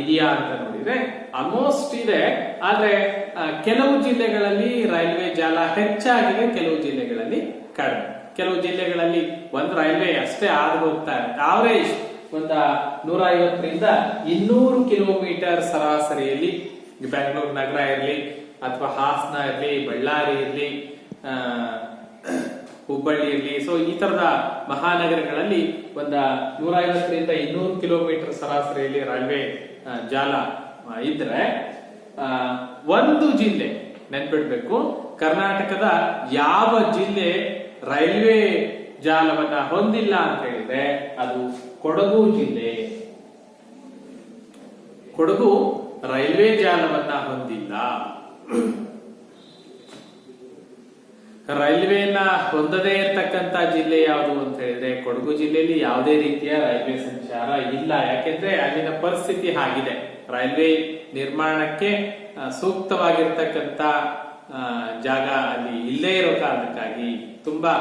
ಇದೆಯಾ ಅಂತ ನೋಡಿದ್ರೆ ಆಲ್ಮೋಸ್ಟ್ ಇದೆ. ಆದ್ರೆ ಕೆಲವು ಜಿಲ್ಲೆಗಳಲ್ಲಿ ರೈಲ್ವೆ ಜಾಲ ಹೆಚ್ಚಾಗಿದೆ, ಕೆಲವು ಜಿಲ್ಲೆಗಳಲ್ಲಿ ಕಡಿಮೆ. ಕೆಲವು ಜಿಲ್ಲೆಗಳಲ್ಲಿ ಒಂದು ರೈಲ್ವೆ ಅಷ್ಟೇ ಹಾದು ಹೋಗ್ತಾ ಇದೆ. ಆವರೇಜ್ 150ರಿಂದ 200 ಕಿಲೋಮೀಟರ್ ಸರಾಸರಿಯಲ್ಲಿ ಬೆಂಗಳೂರು ನಗರ ಇರಲಿ ಅಥವಾ ಹಾಸನ ಇರಲಿ, ಬಳ್ಳಾರಿ ಇರಲಿ, ಹುಬ್ಬಳ್ಳಿ ಇರಲಿ, ಸೊ ಈ ತರದ ಮಹಾನಗರಗಳಲ್ಲಿ 150ರಿಂದ 200 ಕಿಲೋಮೀಟರ್ ಸರಾಸರಿಯಲ್ಲಿ ರೈಲ್ವೆ ಜಾಲ ಇದ್ರೆ, ಒಂದು ಜಿಲ್ಲೆ ನೆನ್ಪಿಡ್ಬೇಕು, ಕರ್ನಾಟಕದ ಯಾವ ಜಿಲ್ಲೆ ರೈಲ್ವೆ ಜಾಲವನ್ನ ಹೊಂದಿಲ್ಲ ಅಂತ ಹೇಳಿದ್ರೆ ಅದು ಕೊಡಗು ಜಿಲ್ಲೆ. ಕೊಡಗು ರೈಲ್ವೆ ಜಾಲವನ್ನ ಹೊಂದಿಲ್ಲ. ರೈಲ್ವೆಯನ್ನ ಹೊಂದದೇ ಇರತಕ್ಕಂತ ಜಿಲ್ಲೆ ಯಾವುದು ಅಂತ ಹೇಳಿದ್ರೆ ಕೊಡಗು ಜಿಲ್ಲೆಯಲ್ಲಿ ಯಾವುದೇ ರೀತಿಯ ರೈಲ್ವೆ ಸಂಚಾರ ಇಲ್ಲ. ಯಾಕೆಂದ್ರೆ ಅಲ್ಲಿನ ಪರಿಸ್ಥಿತಿ ಆಗಿದೆ. ರೈಲ್ವೆ ನಿರ್ಮಾಣಕ್ಕೆ ಸೂಕ್ತವಾಗಿರ್ತಕ್ಕಂತ ಜಾಗ ಅಲ್ಲಿ ಇಲ್ಲೇ ಇರೋ ಕಾರಣಕ್ಕಾಗಿ ತುಂಬಾ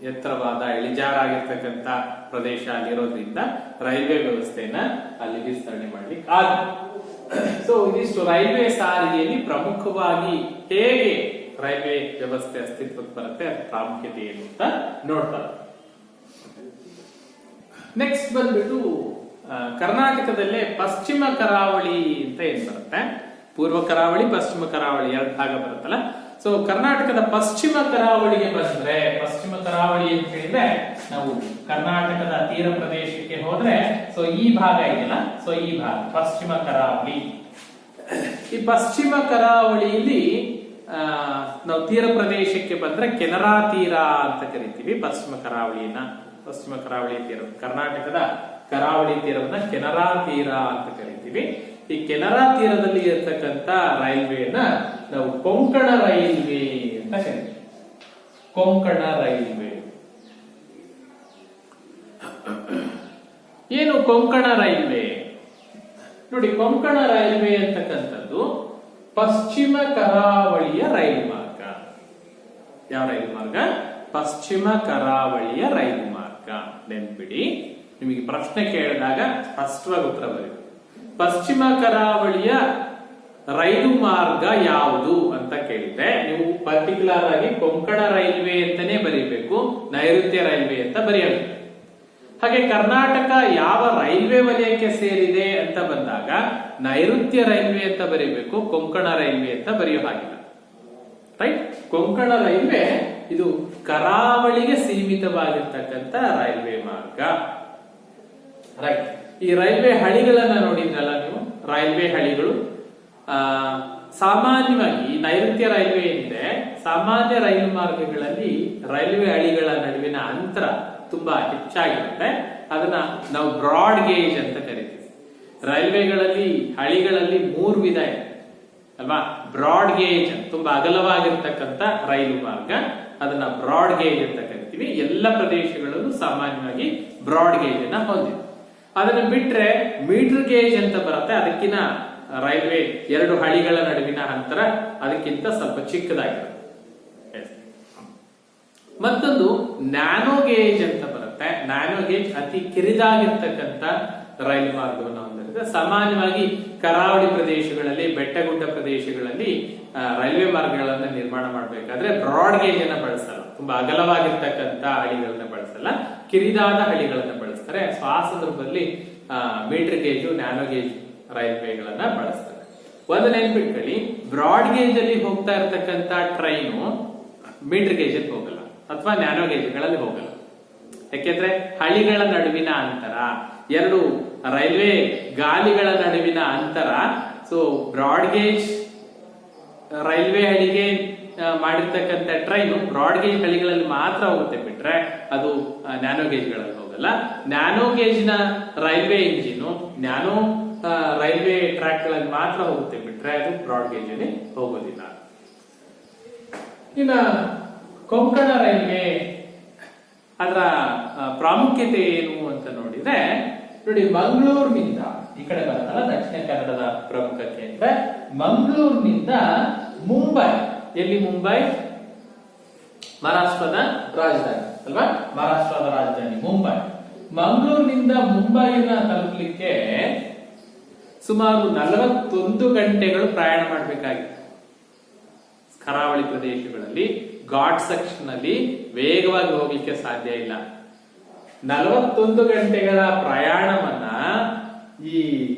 ಎತ್ತರವಾದ ಇಳಿಜಾರಾಗಿರ್ತಕ್ಕಂಥ ಪ್ರದೇಶ ಅಲ್ಲಿರೋದ್ರಿಂದ ರೈಲ್ವೆ ವ್ಯವಸ್ಥೆಯನ್ನ ಅಲ್ಲಿ ವಿಸ್ತರಣೆ ಮಾಡ್ಲಿಕ್ಕೆ ಆಗುತ್ತೆ. ಸೊ ಇದಿಷ್ಟು ರೈಲ್ವೆ ಸಾರಿಗೆಯಲ್ಲಿ ಪ್ರಮುಖವಾಗಿ ಹೇಗೆ ರೈಲ್ವೆ ವ್ಯವಸ್ಥೆ ಅಸ್ತಿತ್ವಕ್ಕೆ ಬರುತ್ತೆ, ಅದರ ಪ್ರಾಮುಖ್ಯತೆ ಏನು ಅಂತ ನೋಡ್ತಾರೆ. ನೆಕ್ಸ್ಟ್ ಬಂದ್ಬಿಟ್ಟು ಕರ್ನಾಟಕದಲ್ಲೇ ಪಶ್ಚಿಮ ಕರಾವಳಿ ಅಂತ ಏನ್ ಬರುತ್ತೆ, ಪೂರ್ವ ಕರಾವಳಿ ಪಶ್ಚಿಮ ಕರಾವಳಿ ಎರಡು ಭಾಗ ಬರುತ್ತಲ್ಲ. ಸೊ ಕರ್ನಾಟಕದ ಪಶ್ಚಿಮ ಕರಾವಳಿಗೆ ಬಂದ್ರೆ, ಪಶ್ಚಿಮ ಕರಾವಳಿ ಅಂತ ಹೇಳಿದ್ರೆ ನಾವು ಕರ್ನಾಟಕದ ತೀರ ಪ್ರದೇಶಕ್ಕೆ ಹೋದ್ರೆ ಸೊ ಈ ಭಾಗ ಇದೆಯಲ್ಲ, ಸೊ ಈ ಭಾಗ ಪಶ್ಚಿಮ ಕರಾವಳಿ. ಈ ಪಶ್ಚಿಮ ಕರಾವಳಿಯಲ್ಲಿ ನಾವು ತೀರ ಪ್ರದೇಶಕ್ಕೆ ಬಂದ್ರೆ ಕೆನರಾ ತೀರ ಅಂತ ಕರಿತೀವಿ ಪಶ್ಚಿಮ ಕರಾವಳಿಯನ್ನ. ಪಶ್ಚಿಮ ಕರಾವಳಿ ತೀರ, ಕರ್ನಾಟಕದ ಕರಾವಳಿ ತೀರವನ್ನ ಕೆನರಾ ತೀರ ಅಂತ ಕರಿತೀವಿ. ಈ ಕೆನರಾ ತೀರದಲ್ಲಿ ಇರತಕ್ಕಂತ ರೈಲ್ವೆಯನ್ನ ನಾವು ಕೊಂಕಣ ರೈಲ್ವೆ ಅಂತ ಕರಿತೀವಿ. ಕೊಂಕಣ ರೈಲ್ವೆ. ಏನು ಕೊಂಕಣ ರೈಲ್ವೆ? ನೋಡಿ, ಕೊಂಕಣ ರೈಲ್ವೆ ಅಂತಕ್ಕಂಥದ್ದು ಪಶ್ಚಿಮ ಕರಾವಳಿಯ ರೈಲು ಮಾರ್ಗ. ಯಾವ ರೈಲು ಮಾರ್ಗ? ಪಶ್ಚಿಮ ಕರಾವಳಿಯ ರೈಲು ಮಾರ್ಗ. ನೆನ್ಪಿಡಿ, ನಿಮಗೆ ಪ್ರಶ್ನೆ ಕೇಳಿದಾಗ ಸ್ಪಷ್ಟವಾಗಿ ಉತ್ತರ ಬರೀಬೇಕು. ಪಶ್ಚಿಮ ಕರಾವಳಿಯ ರೈಲು ಮಾರ್ಗ ಯಾವುದು ಅಂತ ಕೇಳಿದ್ರೆ ನೀವು ಪರ್ಟಿಕ್ಯುಲರ್ ಆಗಿ ಕೊಂಕಣ ರೈಲ್ವೆ ಅಂತಾನೆ ಬರೀಬೇಕು, ನೈಋತ್ಯ ರೈಲ್ವೆ ಅಂತ ಬರೆಯಬೇಕು. ಹಾಗೆ ಕರ್ನಾಟಕ ಯಾವ ರೈಲ್ವೆ ವಲಯಕ್ಕೆ ಸೇರಿದೆ ಅಂತ ಬಂದಾಗ ನೈಋತ್ಯ ರೈಲ್ವೆ ಅಂತ ಬರೀಬೇಕು, ಕೊಂಕಣ ರೈಲ್ವೆ ಅಂತ ಬರೆಯೋ ಹಾಗಿಲ್ಲ. ರೈಟ್? ಕೊಂಕಣ ರೈಲ್ವೆ ಇದು ಕರಾವಳಿಗೆ ಸೀಮಿತವಾಗಿರ್ತಕ್ಕಂಥ ರೈಲ್ವೆ ಮಾರ್ಗ. ರೈಟ್? ಈ ರೈಲ್ವೆ ಹಳಿಗಳನ್ನ ನೋಡಿದ್ರಲ್ಲ ನೀವು, ರೈಲ್ವೆ ಹಳಿಗಳು ಸಾಮಾನ್ಯವಾಗಿ ನೈಋತ್ಯ ರೈಲ್ವೆ ಏನಿದೆ, ಸಾಮಾನ್ಯ ರೈಲು ಮಾರ್ಗಗಳಲ್ಲಿ ರೈಲ್ವೆ ಹಳಿಗಳ ನಡುವಿನ ಅಂತರ ತುಂಬಾ ಹೆಚ್ಚಾಗಿರುತ್ತೆ. ಅದನ್ನ ನಾವು ಬ್ರಾಡ್ ಗೇಜ್ ಅಂತ ಕರಿತೀವಿ. ರೈಲ್ವೆಗಳಲ್ಲಿ ಹಳಿಗಳಲ್ಲಿ 3 ವಿಧ ಇದೆ ಅಲ್ವಾ. ಬ್ರಾಡ್ ಗೇಜ್ ತುಂಬಾ ಅಗಲವಾಗಿರ್ತಕ್ಕಂಥ ರೈಲು ಮಾರ್ಗ, ಅದನ್ನ ಬ್ರಾಡ್ ಗೇಜ್ ಅಂತ ಕರಿತೀವಿ. ಎಲ್ಲ ಪ್ರದೇಶಗಳಲ್ಲೂ ಸಾಮಾನ್ಯವಾಗಿ ಬ್ರಾಡ್ ಗೇಜ್ ಅನ್ನ ಹೊಂದಿದೆ. ಅದನ್ನ ಬಿಟ್ರೆ ಮೀಟರ್ ಗೇಜ್ ಅಂತ ಬರುತ್ತೆ. ಅದಕ್ಕಿಂತ ರೈಲ್ವೆ 2 ಹಳಿಗಳ ನಡುವಿನ ಅಂತರ ಅದಕ್ಕಿಂತ ಸ್ವಲ್ಪ ಚಿಕ್ಕದಾಗಿರುತ್ತೆ. ಮತ್ತೊಂದು ನ್ಯಾನೋ ಗೇಜ್ ಅಂತ ಬರುತ್ತೆ. ನ್ಯಾನೋ ಗೇಜ್ ಅತಿ ಕಿರಿದಾಗಿರ್ತಕ್ಕಂಥ ರೈಲು ಮಾರ್ಗವನ್ನು ಹೊಂದಿರುತ್ತೆ. ಸಾಮಾನ್ಯವಾಗಿ ಕರಾವಳಿ ಪ್ರದೇಶಗಳಲ್ಲಿ, ಬೆಟ್ಟಗುಡ್ಡ ಪ್ರದೇಶಗಳಲ್ಲಿ ರೈಲ್ವೆ ಮಾರ್ಗಗಳನ್ನ ನಿರ್ಮಾಣ ಮಾಡಬೇಕಾದ್ರೆ ಬ್ರಾಡ್ ಗೇಜ್ ಅನ್ನ ಬಳಸಲ್ಲ. ತುಂಬಾ ಅಗಲವಾಗಿರ್ತಕ್ಕಂಥ ಹಳಿಗಳನ್ನ ಬಳಸಲ್ಲ, ಕಿರಿದಾದ ಹಳಿಗಳನ್ನ ಬಳಸ್ತಾರೆ. ಸೊ ಆ ಸಂದರ್ಭದಲ್ಲಿ ಮೀಟರ್ ಗೇಜು, ನ್ಯಾನೋ ಗೇಜ್ ರೈಲ್ವೆಗಳನ್ನ ಬಳಸ್ತಾರೆ. ಒಂದು ನೆನ್ಪಿಟ್ಕೊಳ್ಳಿ, ಬ್ರಾಡ್ ಗೇಜ್ ಅಲ್ಲಿ ಹೋಗ್ತಾ ಇರ್ತಕ್ಕಂಥ ಟ್ರೈನು ಮೀಟರ್ ಗೇಜ್ ಅಲ್ಲಿ ಹೋಗಲ್ಲ ಅಥವಾ ನ್ಯಾನೋ ಗೇಜ್ಗಳಲ್ಲಿ ಹೋಗಲ್ಲ. ಯಾಕೆಂದ್ರೆ ಹಳಿಗಳ ನಡುವಿನ ಅಂತರ, 2 ರೈಲ್ವೆ ಗಾಲಿಗಳ ನಡುವಿನ ಅಂತರ. ಸೊ ಬ್ರಾಡ್ ಗೇಜ್ ರೈಲ್ವೆ ಹಳಿಗೆ ಮಾಡಿರ್ತಕ್ಕಂಥ ಟ್ರೈನು ಬ್ರಾಡ್ ಗೇಜ್ ಹಳಿಗಳಲ್ಲಿ ಮಾತ್ರ ಹೋಗುತ್ತೆ, ಬಿಟ್ರೆ ಅದು ನ್ಯಾನೋ ಗೇಜ್ಗಳಲ್ಲಿ ಹೋಗಲ್ಲ. ನ್ಯಾನೋ ಗೇಜ್ ನ railway engine nano railway track ಗಳಲ್ಲಿ ಮಾತ್ರ ಹೋಗುತ್ತೆ, ಬಿಟ್ರೆ ಅದು ಬ್ರಾಡ್ ಗೇಜ್ ಅಲ್ಲಿ ಹೋಗೋದಿಲ್ಲ. ಇನ್ನ ಕೊಂಕಣ ರೈಲ್ವೆ ಅದರ ಪ್ರಾಮುಖ್ಯತೆ ಏನು ಅಂತ ನೋಡಿದ್ರೆ, ನೋಡಿ ಮಂಗಳೂರಿನಿಂದ ಈ ಕಡೆ ಬರ್ತಲ್ಲ ದಕ್ಷಿಣ ಕನ್ನಡದ ಪ್ರಮುಖ ಕೇಂದ್ರ, ಮಂಗಳೂರಿನಿಂದ ಮುಂಬೈ, ಎಲ್ಲಿ ಮುಂಬೈ ಮಹಾರಾಷ್ಟ್ರದ ರಾಜಧಾನಿ ಅಲ್ವಾ, ಮಹಾರಾಷ್ಟ್ರದ ರಾಜಧಾನಿ ಮುಂಬೈ. ಮಂಗಳೂರಿನಿಂದ ಮುಂಬೈನ ತಲುಪಲಿಕ್ಕೆ ಸುಮಾರು 41 ಗಂಟೆಗಳು ಪ್ರಯಾಣ ಮಾಡಬೇಕಾಗಿತ್ತು. ಕರಾವಳಿ ಪ್ರದೇಶಗಳಲ್ಲಿ ಘಾಟ್ ಸೆಕ್ಷನ್ ಅಲ್ಲಿ ವೇಗವಾಗಿ ಹೋಗ್ಲಿಕ್ಕೆ ಸಾಧ್ಯ ಇಲ್ಲ. 41 ಗಂಟೆಗಳ ಪ್ರಯಾಣವನ್ನ ಈ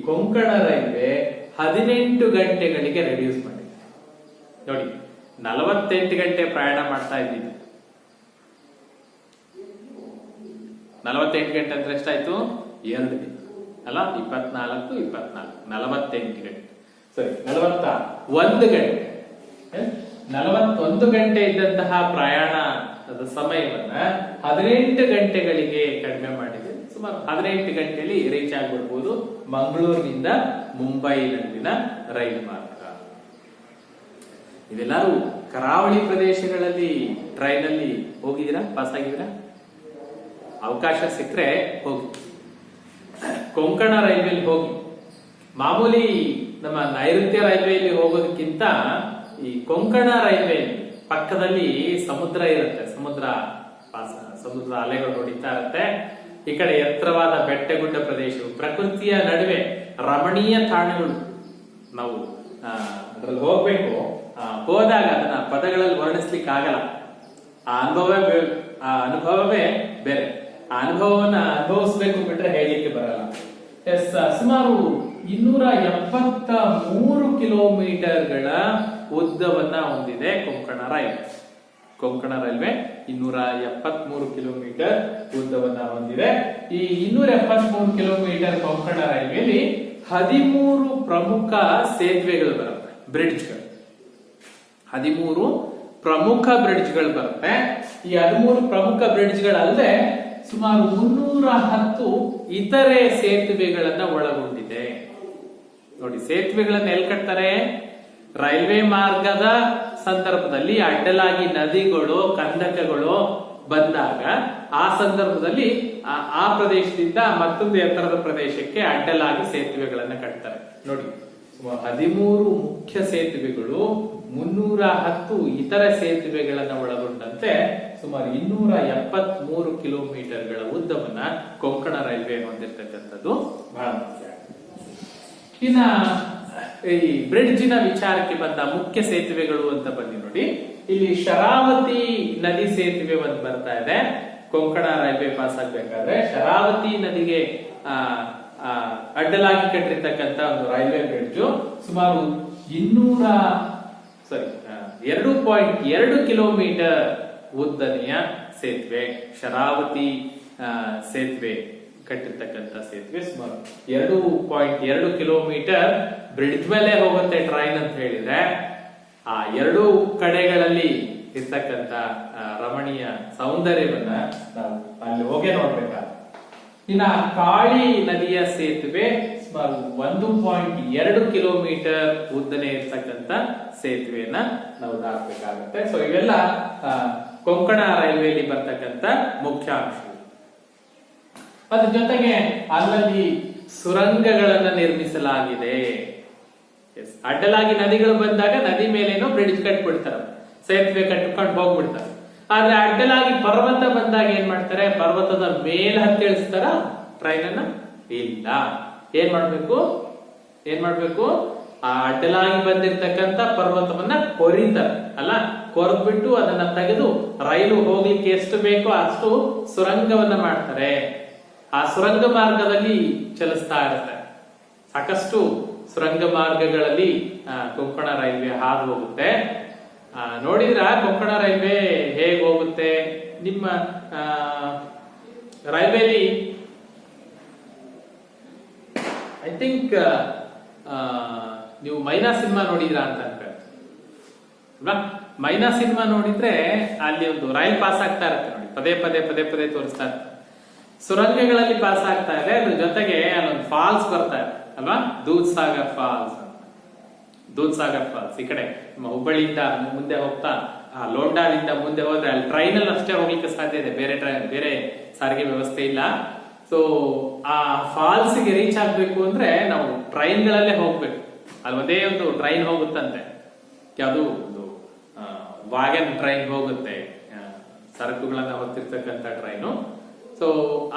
ಕೊಂಕಣ ರೈಲ್ವೆ 18 ಗಂಟೆಗಳಿಗೆ ರೆಡ್ಯೂಸ್ ಮಾಡಿದೆ. ನೋಡಿ, 48 ಗಂಟೆ ಪ್ರಯಾಣ ಮಾಡ್ತಾ ಇದ್ದೀವಿ. 48 ಗಂಟೆ ಅಂದ್ರೆ ಎಷ್ಟಾಯ್ತು? 2 ದಿನ ಅಲ್ಲ, 24, 48 ಗಂಟೆ, ಸರಿ 41 ಗಂಟೆ. 41 ಗಂಟೆ ಇದ್ದಂತಹ ಪ್ರಯಾಣದ ಸಮಯವನ್ನ 18 ಗಂಟೆಗಳಿಗೆ ಕಡಿಮೆ ಮಾಡಿದೆ. ಸುಮಾರು 18 ಗಂಟೆಯಲ್ಲಿ ರೀಚ್ ಆಗ್ಬಿಡ್ಬೋದು ಮಂಗಳೂರಿನಿಂದ ಮುಂಬೈ ನಡುವಿನ ರೈಲು ಮಾರ್ಗ. ಇದೆಲ್ಲರೂ ಕರಾವಳಿ ಪ್ರದೇಶಗಳಲ್ಲಿ ಟ್ರೈನ್ ಅಲ್ಲಿ ಹೋಗಿದ್ದೀರಾ, ಪಾಸ್ ಆಗಿದ್ದೀರಾ? ಅವಕಾಶ ಸಿಕ್ಕರೆ ಹೋಗಿ. ಕೊಂಕಣ ರೈಲ್ವೆಯಲ್ಲಿ ಹೋಗಿ. ಮಾಮೂಲಿ ನಮ್ಮ ನೈಋತ್ಯ ರೈಲ್ವೆಯಲ್ಲಿ ಹೋಗೋದಕ್ಕಿಂತ ಈ ಕೊಂಕಣ ರೈಲ್ವೆ ಪಕ್ಕದಲ್ಲಿ ಸಮುದ್ರ ಇರುತ್ತೆ, ಸಮುದ್ರ ಅಲೆಗಳು ಹೊಡಿತಾ ಇರುತ್ತೆ. ಈ ಕಡೆ ಎತ್ತರವಾದ ಬೆಟ್ಟಗುಡ್ಡ ಪ್ರದೇಶವು, ಪ್ರಕೃತಿಯ ನಡುವೆ ರಮಣೀಯ ತಾಣಗಳು. ನಾವು ಅದ್ರಲ್ಲಿ ಹೋಗ್ಬೇಕು, ಹೋದಾಗ ಅದನ್ನ ಪದಗಳಲ್ಲಿ ವರ್ಣಿಸ್ಲಿಕ್ಕೆ ಆಗಲ್ಲ. ಆ ಅನುಭವವೇ ಬೇರೆ. ಆ ಅನುಭವವನ್ನ ಅನುಭವಿಸ್ಬೇಕು, ಬಿಟ್ರೆ ಹೇಳಲಿಕ್ಕೆ ಬರಲ್ಲ. ಸುಮಾರು 273 ಕಿಲೋಮೀಟರ್ಗಳ ಉದ್ದವನ್ನ ಹೊಂದಿದೆ Konkan railway. Konkan railway 273 kilometre ಉದ್ದವನ್ನ ಹೊಂದಿದೆ. ಈ 273 ಕಿಲೋಮೀಟರ್ ಕೊಂಕಣ ರೈಲ್ವೆಯಲ್ಲಿ 13 ಪ್ರಮುಖ ಸೇತುವೆಗಳು ಬರುತ್ತೆ, ಬ್ರಿಡ್ಜ್ಗಳು. 13 ಪ್ರಮುಖ ಬ್ರಿಡ್ಜ್ಗಳು ಬರುತ್ತೆ. ಈ 13 ಪ್ರಮುಖ ಬ್ರಿಡ್ಜ್ಗಳಲ್ಲದೆ ಸುಮಾರು 310 ಇತರೆ ಸೇತುವೆಗಳನ್ನ ಒಳಗೊಂಡಿದೆ. ನೋಡಿ, ಸೇತುವೆಗಳನ್ನ ಎಲ್ಲಿ ಕಟ್ತಾರೆ? ರೈಲ್ವೆ ಮಾರ್ಗದ ಸಂದರ್ಭದಲ್ಲಿ ಅಡ್ಡಲಾಗಿ ನದಿಗಳು, ಕಂದಕಗಳು ಬಂದಾಗ ಆ ಸಂದರ್ಭದಲ್ಲಿ ಆ ಪ್ರದೇಶದಿಂದ ಮತ್ತೊಂದು ಎತ್ತರದ ಪ್ರದೇಶಕ್ಕೆ ಅಡ್ಡಲಾಗಿ ಸೇತುವೆಗಳನ್ನ ಕಟ್ತಾರೆ. ನೋಡಿ, 13 ಮುಖ್ಯ ಸೇತುವೆಗಳು, 310 ಇತರ ಸೇತುವೆಗಳನ್ನ ಒಳಗೊಂಡಂತೆ ಸುಮಾರು 273 ಕಿಲೋಮೀಟರ್ಗಳ ಉದ್ದವನ್ನ ಕೊಂಕಣ ರೈಲ್ವೆ ಹೊಂದಿರತಕ್ಕಂಥದ್ದು ಬಹಳ ಮುಖ್ಯ. ಇನ್ನ ಈ ಬ್ರಿಡ್ಜಿನ ವಿಚಾರಕ್ಕೆ ಬಂದ ಮುಖ್ಯ ಸೇತುವೆಗಳು ಅಂತ ಬಂದಿ ನೋಡಿ, ಇಲ್ಲಿ ಶರಾವತಿ ನದಿ ಸೇತುವೆ ಒಂದು ಬರ್ತಾ ಇದೆ. ಕೊಂಕಣ ರೈಲ್ವೆ ಪಾಸ್ ಆಗ್ಬೇಕಾದ್ರೆ ಶರಾವತಿ ನದಿಗೆ ಅಡ್ಡಲಾಗಿ ಕಟ್ಟಿರ್ತಕ್ಕಂಥ ಒಂದು ರೈಲ್ವೆ ಬ್ರಿಡ್ಜ್ ಸುಮಾರು 2.2 ಕಿಲೋಮೀಟರ್ ಉದ್ದನೆಯ ಸೇತುವೆ, ಶರಾವತಿ ಸೇತುವೆ ಕಟ್ಟಿರ್ತಕ್ಕಂಥ ಸೇತುವೆ. ಸುಮಾರು 2.2 ಕಿಲೋಮೀಟರ್ ಬ್ರಿಡ್ಜ್ ಮೇಲೆ ಹೋಗುತ್ತೆ ಟ್ರೈನ್ ಅಂತ ಹೇಳಿದ್ರೆ, ಆ ಎರಡೂ ಕಡೆಗಳಲ್ಲಿ ಇರ್ತಕ್ಕಂಥ ರಮಣೀಯ ಸೌಂದರ್ಯವನ್ನ ನಾವು ಅಲ್ಲಿ ಹೋಗೇ ನೋಡ್ಬೇಕಾದ್ರೆ. ಇನ್ನ ಕಾಳಿ ನದಿಯ ಸೇತುವೆ ಸುಮಾರು 1.2 ಕಿಲೋಮೀಟರ್ ಉದ್ದನೆ ಇರ್ತಕ್ಕಂಥ ಸೇತುವೆಯನ್ನ ನಾವು ದಾಟಬೇಕಾಗುತ್ತೆ. ಸೊ ಇವೆಲ್ಲ ಕೊಂಕಣ ರೈಲ್ವೆಯಲ್ಲಿ ಬರ್ತಕ್ಕಂಥ ಮುಖ್ಯ ಅಂಶಗಳು. ಅದ್ರ ಜೊತೆಗೆ ಅಲ್ಲಲ್ಲಿ ಸುರಂಗಗಳನ್ನ ನಿರ್ಮಿಸಲಾಗಿದೆ. ಅಡ್ಡಲಾಗಿ ನದಿಗಳು ಬಂದಾಗ ನದಿ ಮೇಲೇನೋ ಬ್ರಿಡ್ಜ್ ಕಟ್ಬಿಡ್ತಾರೆ, ಸೇತುವೆ ಕಟ್ಕೊಂಡು ಹೋಗ್ಬಿಡ್ತಾರೆ. ಆದ್ರೆ ಅಡ್ಡಲಾಗಿ ಪರ್ವತ ಬಂದಾಗ ಏನ್ ಮಾಡ್ತಾರೆ, ಪರ್ವತದ ಮೇಲೆ ಹತ್ತಿ ಇಳಿಸ್ತಾರ ಟ್ರೈನ್ ಅನ್ನ? ಇಲ್ಲ. ಏನ್ ಮಾಡ್ಬೇಕು, ಆ ಅಡ್ಡಲಾಗಿ ಬಂದಿರ್ತಕ್ಕಂಥ ಪರ್ವತವನ್ನ ಕೊರಿತಾರೆ ಅಲ್ಲ, ಕೊರೆದ್ಬಿಟ್ಟು ಅದನ್ನ ತೆಗೆದು ರೈಲು ಹೋಗ್ಲಿಕ್ಕೆ ಎಷ್ಟು ಬೇಕೋ ಅಷ್ಟು ಸುರಂಗವನ್ನ ಮಾಡ್ತಾರೆ. ಆ ಸುರಂಗ ಮಾರ್ಗದಲ್ಲಿ ಚಲಿಸ್ತಾ ಇರುತ್ತೆ. ಸಾಕಷ್ಟು ಸುರಂಗ ಮಾರ್ಗಗಳಲ್ಲಿ ಕೊಂಕಣ ರೈಲ್ವೆ ಹಾದು ಹೋಗುತ್ತೆ. ನೋಡಿದ್ರ ಕೊಂಕಣ ರೈಲ್ವೆ ಹೇಗೆ ಹೋಗುತ್ತೆ? ನಿಮ್ಮ ರೈಲ್ವೆಲಿ ಐ ಥಿಂಕ್ ನೀವು ಮೈನಾ ಸಿನಿಮಾ ನೋಡಿದ್ರ ಅಂತ ಅನ್ಕೊಳ್ತೀವಿ. ಮೈನಾ ಸಿನಿಮಾ ನೋಡಿದ್ರೆ ಅಲ್ಲಿ ಒಂದು ರೈಲ್ ಪಾಸ್ ಆಗ್ತಾ ಇರುತ್ತೆ ನೋಡಿ, ಪದೇ ಪದೇ ತೋರಿಸ್ತಾ ಇರ್ತಾರೆ. ಸುರಂಗಗಳಲ್ಲಿ ಪಾಸ್ ಆಗ್ತಾ ಇದೆ, ಅದ್ರ ಜೊತೆಗೆ ಅಲ್ಲೊಂದು ಫಾಲ್ಸ್ ಬರ್ತಾ ಇದೆ ಅಲ್ವಾ, ದೂದ್ ಸಾಗರ್ ಫಾಲ್ಸ್. ಈ ಕಡೆ ನಮ್ಮ ಹುಬ್ಬಳ್ಳಿಯಿಂದ ಮುಂದೆ ಹೋಗ್ತಾ ಲೋಂಡಾದಿಂದ ಮುಂದೆ ಹೋದ್ರೆ ಅಲ್ಲಿ ಟ್ರೈನ್ ಅಲ್ಲಿ ಅಷ್ಟೇ ಹೋಗ್ಲಿಕ್ಕೆ ಸಾಧ್ಯ ಇದೆ, ಬೇರೆ ಸಾರಿಗೆ ವ್ಯವಸ್ಥೆ ಇಲ್ಲ. ಸೊ ಆ ಫಾಲ್ಸ್ ಗೆ ರೀಚ್ ಆಗ್ಬೇಕು ಅಂದ್ರೆ ನಾವು ಟ್ರೈನ್ ಗಳಲ್ಲೇ ಹೋಗ್ಬೇಕು. ಅಲ್ಲಿ ಒಂದೇ ಒಂದು ಟ್ರೈನ್ ಹೋಗುತ್ತಂತೆ, ಯಾವುದು ಒಂದು ವಾಗನ್ ಟ್ರೈನ್ ಹೋಗುತ್ತೆ, ಸರಕುಗಳನ್ನ ಹೊತ್ತಿರ್ತಕ್ಕಂಥ ಟ್ರೈನು. ಸೊ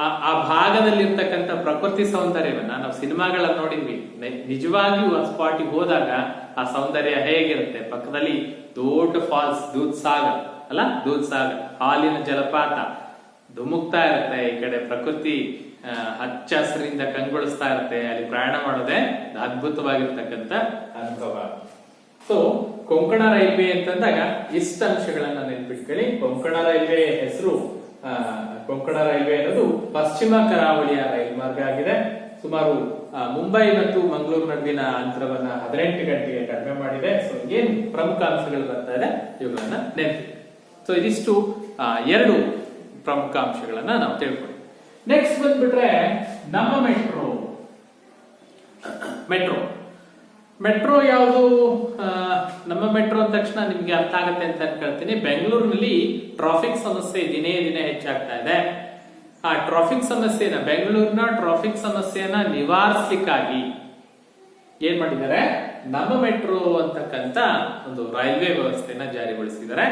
ಆ ಭಾಗದಲ್ಲಿ ಇರ್ತಕ್ಕಂಥ ಪ್ರಕೃತಿ ಸೌಂದರ್ಯವನ್ನ ನಾವು ಸಿನಿಮಾಗಳಲ್ಲಿ ನೋಡಿದ್ವಿ, ನಿಜವಾಗಿಯೂ ಆ ಸ್ಪಾಟಿಗೆ ಹೋದಾಗ ಆ ಸೌಂದರ್ಯ ಹೇಗಿರುತ್ತೆ. ಪಕ್ಕದಲ್ಲಿ ದೊಡ್ಡ ಫಾಲ್ಸ್, ದೂದ್ ಸಾಗರ್, ಹಾಲಿನ ಜಲಪಾತ ಧುಮುಕ್ತಾ ಇರುತ್ತೆ. ಈ ಕಡೆ ಪ್ರಕೃತಿ ಹಚ್ಚ ಹಸಿರಿಂದ ಕಂಗೊಳಿಸ್ತಾ ಇರುತ್ತೆ. ಅಲ್ಲಿ ಪ್ರಯಾಣ ಮಾಡೋದೇ ಅದ್ಭುತವಾಗಿರ್ತಕ್ಕಂಥ ಅನುಭವ. ಸೊ ಕೊಂಕಣ ರೈಲ್ವೆ ಅಂತಂದಾಗ ಇಷ್ಟ ಅಂಶಗಳನ್ನ ನೆನ್ಪಿಟ್ಕೊಳ್ಳಿ. ಕೊಂಕಣ ರೈಲ್ವೆ ಹೆಸರು, ಕೊಂಕಣ ರೈಲ್ವೆ ಅನ್ನೋದು ಪಶ್ಚಿಮ ಕರಾವಳಿಯ ರೈಲು ಮಾರ್ಗ ಆಗಿದೆ. ಸುಮಾರು ಮುಂಬೈ ಮತ್ತು ಮಂಗಳೂರು ನಡುವಿನ ಅಂತರವನ್ನ 18 ಗಂಟೆಗೆ ಕಡಿಮೆ ಮಾಡಿದೆ. ಸೊ ಏನ್ ಪ್ರಮುಖ ಅಂಶಗಳು ಬರ್ತಾ ಇದೆ ಇವುಗಳನ್ನ ನೆನಪಿ. ಸೊ ಇದಿಷ್ಟು 2 ಪ್ರಮುಖ ಅಂಶಗಳನ್ನ ನಾವು ತಿಳ್ಕೊಳ್ಳಿ. ನೆಕ್ಸ್ಟ್ ಬಂದ್ಬಿಟ್ರೆ ನಮ್ಮ ಮೆಟ್ರೋ ಯಾವುದು? ನಮ್ಮ ಮೆಟ್ರೋ ಅಂದ ತಕ್ಷಣ ನಿಮ್ಗೆ ಅರ್ಥ ಆಗುತ್ತೆ ಅಂತ ಅನ್ಕೊಳ್ತೀನಿ. ಬೆಂಗಳೂರಿನಲ್ಲಿ ಟ್ರಾಫಿಕ್ ಸಮಸ್ಯೆ ದಿನೇ ಹೆಚ್ಚಾಗ್ತಾ ಇದೆ. ಆ ಬೆಂಗಳೂರಿನ ಟ್ರಾಫಿಕ್ ಸಮಸ್ಯೆಯನ್ನ ನಿವಾರಿಸಲಿಕ್ಕಾಗಿ ಏನ್ ಮಾಡಿದ್ದಾರೆ, ನಮ್ಮ ಮೆಟ್ರೋ ಅಂತಕ್ಕಂತ ಒಂದು ರೈಲ್ವೆ ವ್ಯವಸ್ಥೆಯನ್ನ ಜಾರಿಗೊಳಿಸಿದ್ದಾರೆ.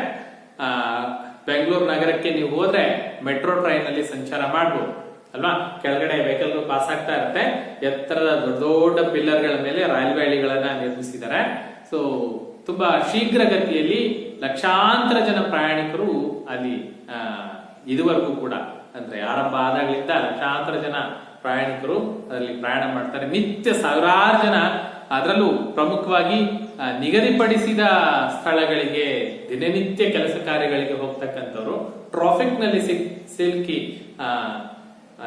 ಬೆಂಗಳೂರು ನಗರಕ್ಕೆ ನೀವು ಹೋದ್ರೆ ಮೆಟ್ರೋ ಟ್ರೈನ್ ಅಲ್ಲಿ ಸಂಚಾರ ಮಾಡಬಹುದು ಅಲ್ವಾ. ಕೆಳಗಡೆ ವೆಹಿಕಲ್ ಪಾಸ್ ಆಗ್ತಾ ಇರುತ್ತೆ. ಎತ್ತರದ ದೊಡ್ಡ ಪಿಲ್ಲರ್ ಗಳ ಮೇಲೆ ರೈಲ್ವೆ ಹಳಿಗಳನ್ನ ನಿರ್ಮಿಸಿದ್ದಾರೆ. ಸೊ ತುಂಬಾ ಶೀಘ್ರಗತಿಯಲ್ಲಿ ಲಕ್ಷಾಂತರ ಜನ ಪ್ರಯಾಣಿಕರು ಅಲ್ಲಿ ಇದುವರೆಗೂ ಕೂಡ, ಅಂದ್ರೆ ಆರಂಭ ಆದಾಗ್ಲಿಂದ ಲಕ್ಷಾಂತರ ಜನ ಪ್ರಯಾಣಿಕರು ಅದರಲ್ಲಿ ಪ್ರಯಾಣ ಮಾಡ್ತಾರೆ. ನಿತ್ಯ ಸಾವಿರಾರು ಜನ, ಅದರಲ್ಲೂ ಪ್ರಮುಖವಾಗಿ ನಿಗದಿಪಡಿಸಿದ ಸ್ಥಳಗಳಿಗೆ, ದಿನನಿತ್ಯ ಕೆಲಸ ಕಾರ್ಯಗಳಿಗೆ ಹೋಗ್ತಕ್ಕಂಥವ್ರು ಟ್ರಾಫಿಕ್ ನಲ್ಲಿ ಸಿಲುಕಿ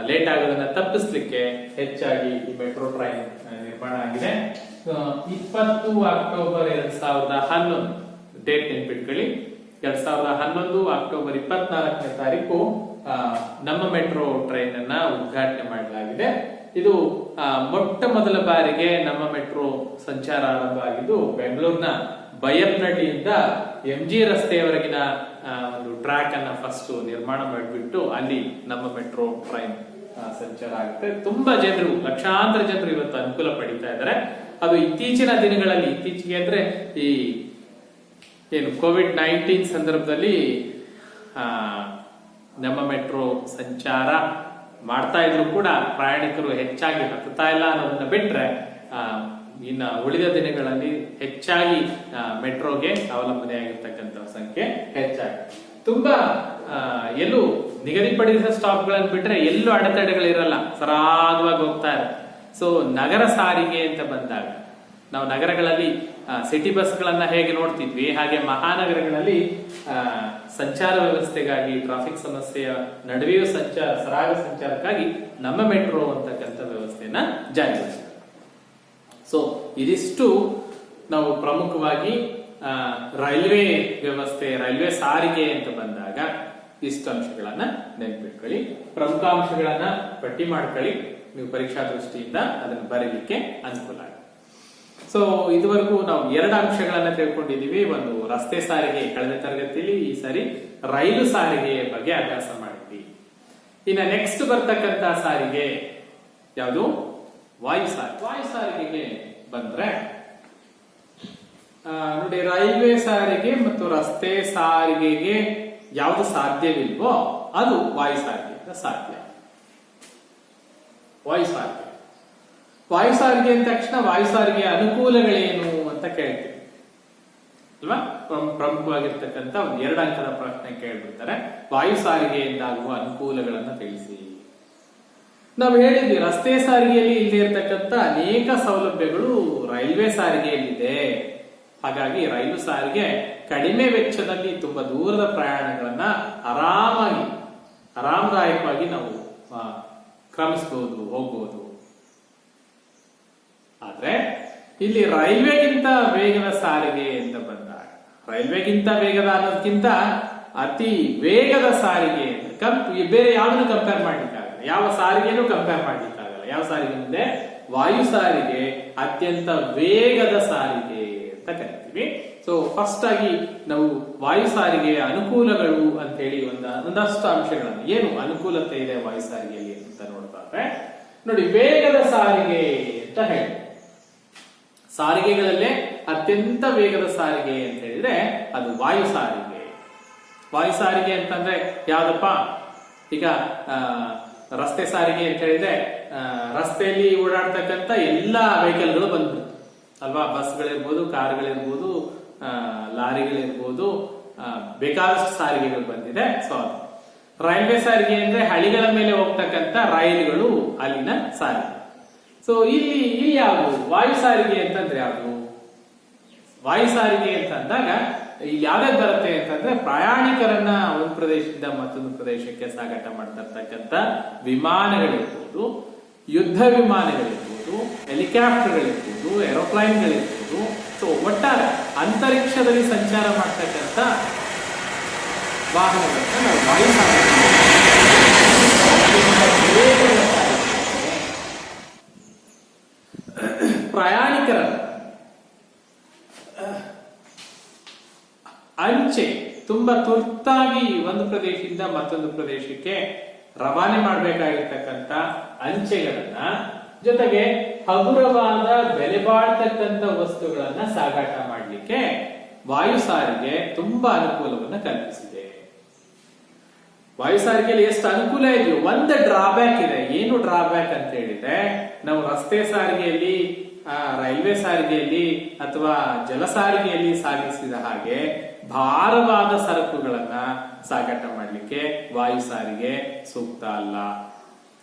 ಲೇಟ್ ಆಗೋದನ್ನ ತಪ್ಪಿಸ್ಲಿಕ್ಕೆ ಹೆಚ್ಚಾಗಿ ಈ ಮೆಟ್ರೋ ಟ್ರೈನ್ ನಿರ್ಮಾಣ ಆಗಿದೆ. 20 ಅಕ್ಟೋಬರ್ 2011 ಡೇಟ್ ನೆನ್ಪಿಟ್ಕೊಳ್ಳಿ. 2011 ಅಕ್ಟೋಬರ್ 24ನೇ ತಾರೀಕು ನಮ್ಮ ಮೆಟ್ರೋ ಟ್ರೈನ್ ಅನ್ನ ಉದ್ಘಾಟನೆ ಮಾಡಲಾಗಿದೆ. ಇದು ಮೊಟ್ಟ ಮೊದಲ ಬಾರಿಗೆ ನಮ್ಮ ಮೆಟ್ರೋ ಸಂಚಾರ ಆರಂಭ ಆಗಿದ್ದು ಬೆಂಗಳೂರಿನ ಬೈಯಪ್ಪನಹಳ್ಳಿಯಿಂದ MG ರಸ್ತೆಯವರೆಗಿನ ಒಂದು ಟ್ರ್ಯಾಕ್ ಅನ್ನ ಫಸ್ಟ್ ನಿರ್ಮಾಣ ಮಾಡಿಬಿಟ್ಟು ಅಲ್ಲಿ ನಮ್ಮ ಮೆಟ್ರೋ ಟ್ರೈನ್ ಸಂಚಾರ ಆಗುತ್ತೆ. ತುಂಬಾ ಜನರು, ಲಕ್ಷಾಂತರ ಜನರು ಇವತ್ತು ಅನುಕೂಲ ಪಡಿತಾ ಇದ್ದಾರೆ. ಅದು ಇತ್ತೀಚಿನ ದಿನಗಳಲ್ಲಿ, ಇತ್ತೀಚೆಗೆ ಅಂದ್ರೆ ಈ ಏನು COVID-19 ಸಂದರ್ಭದಲ್ಲಿ ನಮ್ಮ ಮೆಟ್ರೋ ಸಂಚಾರ ಮಾಡ್ತಾ ಇದ್ರು ಕೂಡ ಪ್ರಯಾಣಿಕರು ಹೆಚ್ಚಾಗಿ ಹತ್ತುತ್ತಾ ಇಲ್ಲ ಅನ್ನೋದನ್ನ ಬಿಟ್ರೆ ಇನ್ನ ಉಳಿದ ದಿನಗಳಲ್ಲಿ ಹೆಚ್ಚಾಗಿ ಮೆಟ್ರೋಗೆ ಅವಲಂಬನೆಯಾಗಿರ್ತಕ್ಕಂಥ ಸಂಖ್ಯೆ ಹೆಚ್ಚಾಗಿ. ತುಂಬಾ ಎಲ್ಲೂ ನಿಗದಿಪಡಿಸಿದ ಸ್ಟಾಪ್ ಗಳನ್ನು ಬಿಟ್ರೆ ಎಲ್ಲೂ ಅಡೆತಡೆಗಳಿರಲ್ಲ, ಸರಾಗವಾಗಿ ಹೋಗ್ತಾ ಇರುತ್ತೆ. ಸೊ ನಗರ ಸಾರಿಗೆ ಅಂತ ಬಂದಾಗ ನಾವು ನಗರಗಳಲ್ಲಿ ಸಿಟಿ ಬಸ್ಗಳನ್ನ ಹೇಗೆ ನೋಡ್ತಿದ್ವಿ, ಹಾಗೆ ಮಹಾನಗರಗಳಲ್ಲಿ ಸಂಚಾರ ವ್ಯವಸ್ಥೆಗಾಗಿ, ಟ್ರಾಫಿಕ್ ಸಮಸ್ಯೆಯ ನಡುವೆಯೂ ಸರಾಗ ಸಂಚಾರಕ್ಕಾಗಿ ನಮ್ಮ ಮೆಟ್ರೋ ಅಂತಕ್ಕಂಥ ವ್ಯವಸ್ಥೆಯನ್ನ ಜಾರಿಗೊಳಿಸಿದೆ. ಸೊ ಇದಿಷ್ಟು ನಾವು ಪ್ರಮುಖವಾಗಿ ರೈಲ್ವೆ ವ್ಯವಸ್ಥೆ, ರೈಲ್ವೆ ಸಾರಿಗೆ ಅಂತ ಬಂದಾಗ ಇಷ್ಟು ಅಂಶಗಳನ್ನ ನೆನ್ಪಿಟ್ಕೊಳ್ಳಿ. ಪ್ರಮುಖ ಅಂಶಗಳನ್ನ ಪಟ್ಟಿ ಮಾಡ್ಕೊಳ್ಳಿ, ನೀವು ಪರೀಕ್ಷಾ ದೃಷ್ಟಿಯಿಂದ ಅದನ್ನು ಬರೀಲಿಕ್ಕೆ ಅನುಕೂಲ ಆಗುತ್ತೆ. ಸೊ ಇದುವರೆಗೂ ನಾವು 2 ಅಂಶಗಳನ್ನ ತಿಳ್ಕೊಂಡಿದೀವಿ. ಒಂದು ರಸ್ತೆ ಸಾರಿಗೆ, ಕಳೆದ ತರಗತಿಯಲ್ಲಿ, ಈ ಸಾರಿ ರೈಲು ಸಾರಿಗೆಯ ಬಗ್ಗೆ ಅಭ್ಯಾಸ ಮಾಡಿದ್ವಿ. ಇನ್ನು ನೆಕ್ಸ್ಟ್ ಬರ್ತಕ್ಕಂತ ಸಾರಿಗೆ ಯಾವುದು? ವಾಯು ಸಾರಿಗೆ. ವಾಯು ಸಾರಿಗೆಗೆ ಬಂದ್ರೆ ನೋಡಿ, ರೈಲ್ವೆ ಸಾರಿಗೆ ಮತ್ತು ರಸ್ತೆ ಸಾರಿಗೆಗೆ ಯಾವುದು ಸಾಧ್ಯವಿಲ್ವೋ ಅದು ವಾಯು ಸಾರಿಗೆ ಸಾಧ್ಯ. ವಾಯು ಸಾರಿಗೆ, ವಾಯು ಸಾರಿಗೆ ಅಂದ ತಕ್ಷಣ ವಾಯು ಸಾರಿಗೆಯ ಅನುಕೂಲಗಳೇನು ಅಂತ ಕೇಳ್ತೀವಿ ಅಲ್ವಾ? ಪ್ರಮುಖವಾಗಿರ್ತಕ್ಕಂಥ ಒಂದು 2 ಅಂಕದ ಪ್ರಶ್ನೆ ಕೇಳ್ಬಿಡ್ತಾರೆ. ವಾಯು ಸಾರಿಗೆಯಿಂದಾಗುವ ಅನುಕೂಲಗಳನ್ನ ತಿಳಿಸಿ. ನಾವು ಹೇಳಿದ್ವಿ, ರಸ್ತೆ ಸಾರಿಗೆಯಲ್ಲಿ ಇಲ್ಲದೆ ಇರತಕ್ಕಂಥ ಅನೇಕ ಸೌಲಭ್ಯಗಳು ರೈಲ್ವೆ ಸಾರಿಗೆಯಲ್ಲಿದೆ. ಹಾಗಾಗಿ ರೈಲು ಸಾರಿಗೆ ಕಡಿಮೆ ವೆಚ್ಚದಲ್ಲಿ ತುಂಬಾ ದೂರದ ಪ್ರಯಾಣಗಳನ್ನ ಆರಾಮದಾಯಕವಾಗಿ ನಾವು ಕ್ರಮಿಸಬಹುದು, ಹೋಗಬಹುದು. ಆದ್ರೆ ಇಲ್ಲಿ ರೈಲ್ವೆಗಿಂತ ವೇಗದ ಸಾರಿಗೆ ಅಂತ ಬಂದಾಗ, ರೈಲ್ವೆಗಿಂತ ವೇಗದ ಅನ್ನೋದಕ್ಕಿಂತ ಅತಿ ವೇಗದ ಸಾರಿಗೆ ಬೇರೆ ಯಾವ್ದನ್ನು ಕಂಪೇರ್ ಮಾಡ್ಲಿಕ್ಕಾಗಲ್ಲ, ಯಾವ ಸಾರಿಗೆನೂ ಕಂಪೇರ್ ಮಾಡ್ಲಿಕ್ಕಾಗಲ್ಲ. ಯಾವ ಸಾರಿಗೆ ಮುಂದೆ? ವಾಯು ಸಾರಿಗೆ ಅತ್ಯಂತ ವೇಗದ ಸಾರಿಗೆ ಅಂತ ಕರಿತೀವಿ. ಸೊ ಫಸ್ಟ್ ಆಗಿ ನಾವು ವಾಯು ಸಾರಿಗೆಯ ಅನುಕೂಲಗಳು ಅಂತ ಹೇಳಿ ಒಂದಷ್ಟು ಅಂಶಗಳನ್ನು, ಏನು ಅನುಕೂಲತೆ ಇದೆ ವಾಯು ಸಾರಿಗೆಯಲ್ಲಿ ಅಂತ ನೋಡ್ತಾರೆ. ನೋಡಿ, ವೇಗದ ಸಾರಿಗೆ ಅಂತ ಹೇಳಿ, ಸಾರಿಗೆಗಳಲ್ಲೇ ಅತ್ಯಂತ ವೇಗದ ಸಾರಿಗೆ ಅಂತ ಹೇಳಿದ್ರೆ ಅದು ವಾಯು ಸಾರಿಗೆ. ವಾಯು ಸಾರಿಗೆ ಅಂತಂದ್ರೆ ಯಾವ್ದಪ್ಪ? ಈಗ ರಸ್ತೆ ಸಾರಿಗೆ ಅಂತ ಹೇಳಿದ್ರೆ ರಸ್ತೆಯಲ್ಲಿ ಓಡಾಡ್ತಕ್ಕಂಥ ಎಲ್ಲಾ ವೆಹಿಕಲ್ಗಳು ಬಂದ್ಬಿಡ್ತು ಅಲ್ವಾ? ಬಸ್ಗಳಿರ್ಬೋದು, ಕಾರ್ಗಳಿರ್ಬೋದು, ಲಾರಿಗಳಿರ್ಬೋದು, ಬೇಕಾದಷ್ಟು ಸಾರಿಗೆಗಳು ಬಂದಿದೆ. ಸೊ ಅದು ರೈಲ್ವೆ ಸಾರಿಗೆ ಅಂದ್ರೆ ಹಳಿಗಳ ಮೇಲೆ ಹೋಗ್ತಕ್ಕಂಥ ರೈಲುಗಳು, ಅಲ್ಲಿನ ಸಾರಿಗೆ. ಸೊ ಇಲ್ಲಿ ಯಾವುದು ವಾಯು ಸಾರಿಗೆ ಅಂತಂದ್ರೆ ಯಾವುದು? ವಾಯು ಸಾರಿಗೆ ಅಂತ ಅಂದಾಗ ಇಲ್ಲಿ ಯಾವ್ದು ಬರುತ್ತೆ ಅಂತಂದ್ರೆ, ಪ್ರಯಾಣಿಕರನ್ನ ಒಂದು ಪ್ರದೇಶದಿಂದ ಮತ್ತೊಂದು ಪ್ರದೇಶಕ್ಕೆ ಸಾಗಾಟ ಮಾಡ್ತಾ ಇರ್ತಕ್ಕಂಥ ವಿಮಾನಗಳಿರ್ಬೋದು, ಯುದ್ಧ ವಿಮಾನಗಳಿರ್ಬೋದು, ಹೆಲಿಕಾಪ್ಟರ್ಗಳಿರ್ಬೋದು, ಏರೋಪ್ಲೈನ್ಗಳಿರ್ಬೋದು. ಸೊ ಒಟ್ಟಾರೆ ಅಂತರಿಕ್ಷದಲ್ಲಿ ಸಂಚಾರ ಮಾಡ್ತಕ್ಕಂಥ ವಾಹನಗಳನ್ನ ನಾವು ವಾಯು ಸಾರಿಗೆ. ಪ್ರಯಾಣಿಕರ ಅಂಚೆ ತುಂಬಾ ತುರ್ತಾಗಿ ಒಂದು ಪ್ರದೇಶದಿಂದ ಮತ್ತೊಂದು ಪ್ರದೇಶಕ್ಕೆ ರವಾನೆ ಮಾಡಬೇಕಾಗಿರ್ತಕ್ಕಂಥ ಅಂಚೆಗಳನ್ನ, ಜೊತೆಗೆ ಹಗುರವಾದ ಬೆಲೆ ಬಾಳ್ತಕ್ಕಂಥ ವಸ್ತುಗಳನ್ನ ಸಾಗಾಟ ಮಾಡಲಿಕ್ಕೆ ವಾಯು ಸಾರಿಗೆ ತುಂಬಾ ಅನುಕೂಲವನ್ನ ಕಲ್ಪಿಸಿದೆ. ವಾಯು ಸಾರಿಗೆಯಲ್ಲಿ ಎಷ್ಟು ಅನುಕೂಲ ಇದೆಯೋ ಒಂದು ಡ್ರಾಬ್ಯಾಕ್ ಇದೆ. ಏನು ಡ್ರಾಬ್ಯಾಕ್ ಅಂತ ಹೇಳಿದ್ರೆ, ನಾವು ರಸ್ತೆ ಸಾರಿಗೆಯಲ್ಲಿ, ರೈಲ್ವೆ ಸಾರಿಗೆಯಲ್ಲಿ ಅಥವಾ ಜಲ ಸಾರಿಗೆಯಲ್ಲಿ ಸಾಗಿಸಿದ ಹಾಗೆ ಭಾರವಾದ ಸರಕುಗಳನ್ನ ಸಾಗಾಟ ಮಾಡಲಿಕ್ಕೆ ವಾಯು ಸಾರಿಗೆ ಸೂಕ್ತ ಅಲ್ಲ.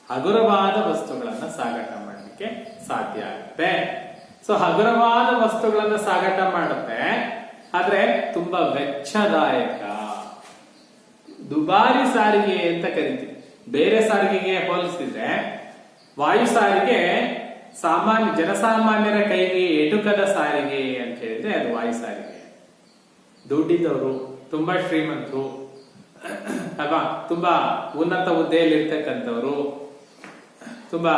ಹಗುರವಾದ ವಸ್ತುಗಳನ್ನ ಸಾಗಾಟ ಮಾಡಲಿಕ್ಕೆ ಸಾಧ್ಯ ಆಗುತ್ತೆ. ಸೊ ಹಗುರವಾದ ವಸ್ತುಗಳನ್ನ ಸಾಗಾಟ ಮಾಡುತ್ತೆ, ಆದ್ರೆ ತುಂಬಾ ವೆಚ್ಚದಾಯಕ, ದುಬಾರಿ ಸಾರಿಗೆ ಅಂತ ಕರಿತೀವಿ. ಬೇರೆ ಸಾರಿಗೆಗೆ ಹೋಲಿಸಿದ್ರೆ ವಾಯು ಸಾರಿಗೆ ಜನಸಾಮಾನ್ಯರ ಕೈಗೆ ಎಟುಕದ ಸಾರಿಗೆ ಅಂತ ಹೇಳಿದ್ರೆ ಅದು ವಾಯು ಸಾರಿಗೆ. ದುಡ್ಡಿದ್ದವರು, ತುಂಬಾ ಶ್ರೀಮಂತರು ಅಲ್ವಾ, ತುಂಬಾ ಉನ್ನತ ಹುದ್ದೆಯಲ್ಲಿ ಇರ್ತಕ್ಕಂಥವ್ರು, ತುಂಬಾ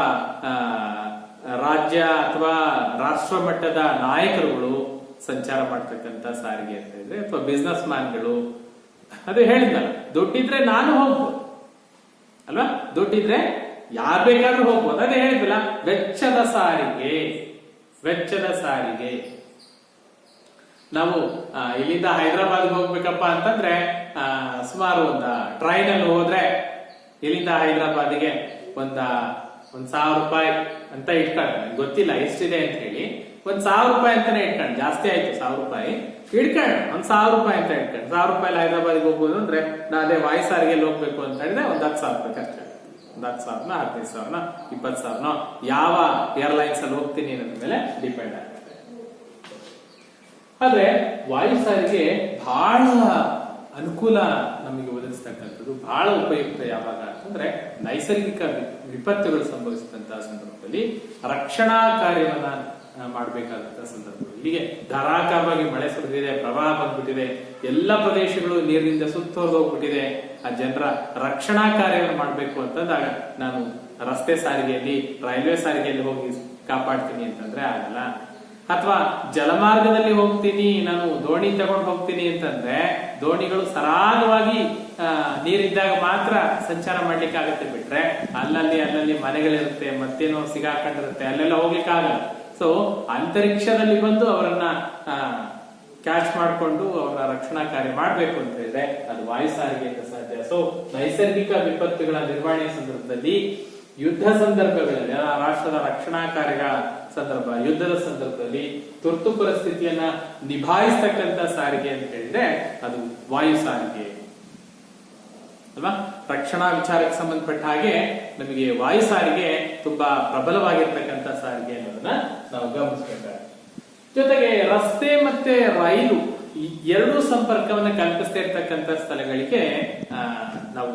ರಾಜ್ಯ ಅಥವಾ ರಾಷ್ಟ್ರ ಮಟ್ಟದ ನಾಯಕರುಗಳು ಸಂಚಾರ ಮಾಡ್ತಕ್ಕಂಥ ಸಾರಿಗೆ ಅಂತ ಹೇಳಿದ್ರೆ, ಅಥವಾ ಬಿಸ್ನೆಸ್ ಮ್ಯಾನ್ಗಳು. ಅದು ಹೇಳಿದ್ನಲ್ಲ, ದುಡ್ಡಿದ್ರೆ ನಾನು ಹೋಗ್ಬೋದು ಅಲ್ವಾ, ದುಡ್ಡಿದ್ರೆ ಯಾರು ಬೇಕಾದ್ರೂ ಹೋಗ್ಬೋದು. ಅದೇ ಹೇಳಿದ್ವಲ್ಲ, ವೆಚ್ಚದ ಸಾರಿಗೆ. ವೆಚ್ಚದ ಸಾರಿಗೆ ನಾವು ಇಲ್ಲಿಂದ ಹೈದರಾಬಾದ್ಗೆ ಹೋಗ್ಬೇಕಪ್ಪ ಅಂತಂದ್ರೆ ಸುಮಾರು ಟ್ರೈನ್ ಅಲ್ಲಿ ಹೋದ್ರೆ ಇಲ್ಲಿಂದ ಹೈದರಾಬಾದಿಗೆ ಒಂದ್ 1,000 ರೂಪಾಯಿ ಅಂತ ಇಟ್ಕೊಂಡು, ಗೊತ್ತಿಲ್ಲ ಎಷ್ಟಿದೆ ಅಂತ ಹೇಳಿ, 1,000 ರೂಪಾಯಿ ಅಂತಾನೆ ಇಟ್ಕೊಂಡು, ಜಾಸ್ತಿ ಆಯ್ತು 1,000 ರೂಪಾಯಿ ಇಟ್ಕೊಂಡು, 1,000 ರೂಪಾಯಿ ಅಂತ ಇಟ್ಕೊಂಡು 1,000 ರೂಪಾಯಿ ಹೈದರಾಬಾದ್ಗೆ ಹೋಗ್ಬೋದು ಅಂದ್ರೆ, ನಾ ಅದೇ ವಾಯು ಸಾರಿಗೆಯಲ್ಲಿ ಹೋಗ್ಬೇಕು ಅಂತ ಹೇಳಿದ್ರೆ 10,000 ರೂಪಾಯಿ ಖರ್ಚಾಗುತ್ತೆ. 10,000, 15,000, 20,000 ಯಾವ ಏರ್ಲೈನ್ಸ್ ಅಲ್ಲಿ ಹೋಗ್ತೀನಿ ಅನ್ನೋದ್ರ ಮೇಲೆ ಡಿಪೆಂಡ್ ಆಗುತ್ತೆ. ಆದ್ರೆ ವಾಯು ಸಾರಿಗೆ ಬಹಳ ಅನುಕೂಲ ನಮಗೆ ಒದಗಿಸ್ತಕ್ಕಂಥದ್ದು, ಬಹಳ ಉಪಯುಕ್ತ ಯಾವಾಗ ಅಂತಂದ್ರೆ ನೈಸರ್ಗಿಕ ವಿಪತ್ತುಗಳು ಸಂಭವಿಸಿದಂತಹ ಸಂದರ್ಭದಲ್ಲಿ ರಕ್ಷಣಾ ಕಾರ್ಯವನ್ನ ಮಾಡಬೇಕಾದಂತಹ ಸಂದರ್ಭಗಳು. ಹೀಗೆ ಧಾರಾಕಾರವಾಗಿ ಮಳೆ ಸುರಿದಿದೆ, ಪ್ರವಾಹ ಬಂದ್ಬಿಟ್ಟಿದೆ, ಎಲ್ಲ ಪ್ರದೇಶಗಳು ನೀರಿನಿಂದ ಸುತ್ತೋದೋಗ್ಬಿಟ್ಟಿದೆ, ಆ ಜನರ ರಕ್ಷಣಾ ಕಾರ್ಯವನ್ನು ಮಾಡಬೇಕು ಅಂತಂದಾಗ ನಾನು ರಸ್ತೆ ಸಾರಿಗೆಯಲ್ಲಿ, ರೈಲ್ವೆ ಸಾರಿಗೆಯಲ್ಲಿ ಹೋಗಿ ಕಾಪಾಡ್ತೀನಿ ಅಂತಂದ್ರೆ ಆಗಲ್ಲ. ಅಥವಾ ಜಲಮಾರ್ಗದಲ್ಲಿ ಹೋಗ್ತೀನಿ, ನಾನು ದೋಣಿ ತಗೊಂಡು ಹೋಗ್ತೀನಿ ಅಂತಂದ್ರೆ ದೋಣಿಗಳು ಸರಾಗವಾಗಿ ನೀರಿದ್ದಾಗ ಮಾತ್ರ ಸಂಚಾರ ಮಾಡ್ಲಿಕ್ಕೆ ಆಗತ್ತೆ, ಬಿಟ್ರೆ ಅಲ್ಲಲ್ಲಿ ಮನೆಗಳಿರುತ್ತೆ, ಮತ್ತೇನೋ ಸಿಗಾಕೊಂಡಿರುತ್ತೆ, ಅಲ್ಲೆಲ್ಲ ಹೋಗ್ಲಿಕ್ಕೆ ಆಗಲ್ಲ. ಸೊ ಅಂತರಿಕ್ಷದಲ್ಲಿ ಬಂದು ಅವರನ್ನ ಕ್ಯಾಚ್ ಮಾಡಿಕೊಂಡು ಅವರ ರಕ್ಷಣಾ ಕಾರ್ಯ ಮಾಡಬೇಕು ಅಂತ ಹೇಳಿದ್ರೆ ಅದು ವಾಯು ಸಾರಿಗೆಯಿಂದ ಸಾಧ್ಯ. ಸೊ ನೈಸರ್ಗಿಕ ವಿಪತ್ತುಗಳ ನಿರ್ವಹಣೆ ಸಂದರ್ಭದಲ್ಲಿ, ಯುದ್ಧ ಸಂದರ್ಭಗಳಲ್ಲಿ, ರಾಷ್ಟ್ರದ ರಕ್ಷಣಾ ಕಾರ್ಯಗಳ ಸಂದರ್ಭ, ಯುದ್ಧದ ಸಂದರ್ಭದಲ್ಲಿ ತುರ್ತು ಪರಿಸ್ಥಿತಿಯನ್ನ ನಿಭಾಯಿಸ್ತಕ್ಕಂಥ ಸಾರಿಗೆ ಅಂತ ಹೇಳಿದ್ರೆ ಅದು ವಾಯು ಸಾರಿಗೆ ಅಲ್ವಾ. ರಕ್ಷಣಾ ವಿಚಾರಕ್ಕೆ ಸಂಬಂಧಪಟ್ಟ ಹಾಗೆ ನಮಗೆ ವಾಯು ಸಾರಿಗೆ ತುಂಬಾ ಪ್ರಬಲವಾಗಿರ್ತಕ್ಕಂಥ ಸಾರಿಗೆ ಅನ್ನೋದನ್ನ ನಾವು ಗಮನಿಸಬೇಕಾಗುತ್ತೆ. ಜೊತೆಗೆ ರಸ್ತೆ ಮತ್ತೆ ರೈಲು ಈ ಎರಡೂ ಸಂಪರ್ಕವನ್ನು ಕಲ್ಪಿಸ್ತಾ ಇರ್ತಕ್ಕಂಥ ಸ್ಥಳಗಳಿಗೆ ನಾವು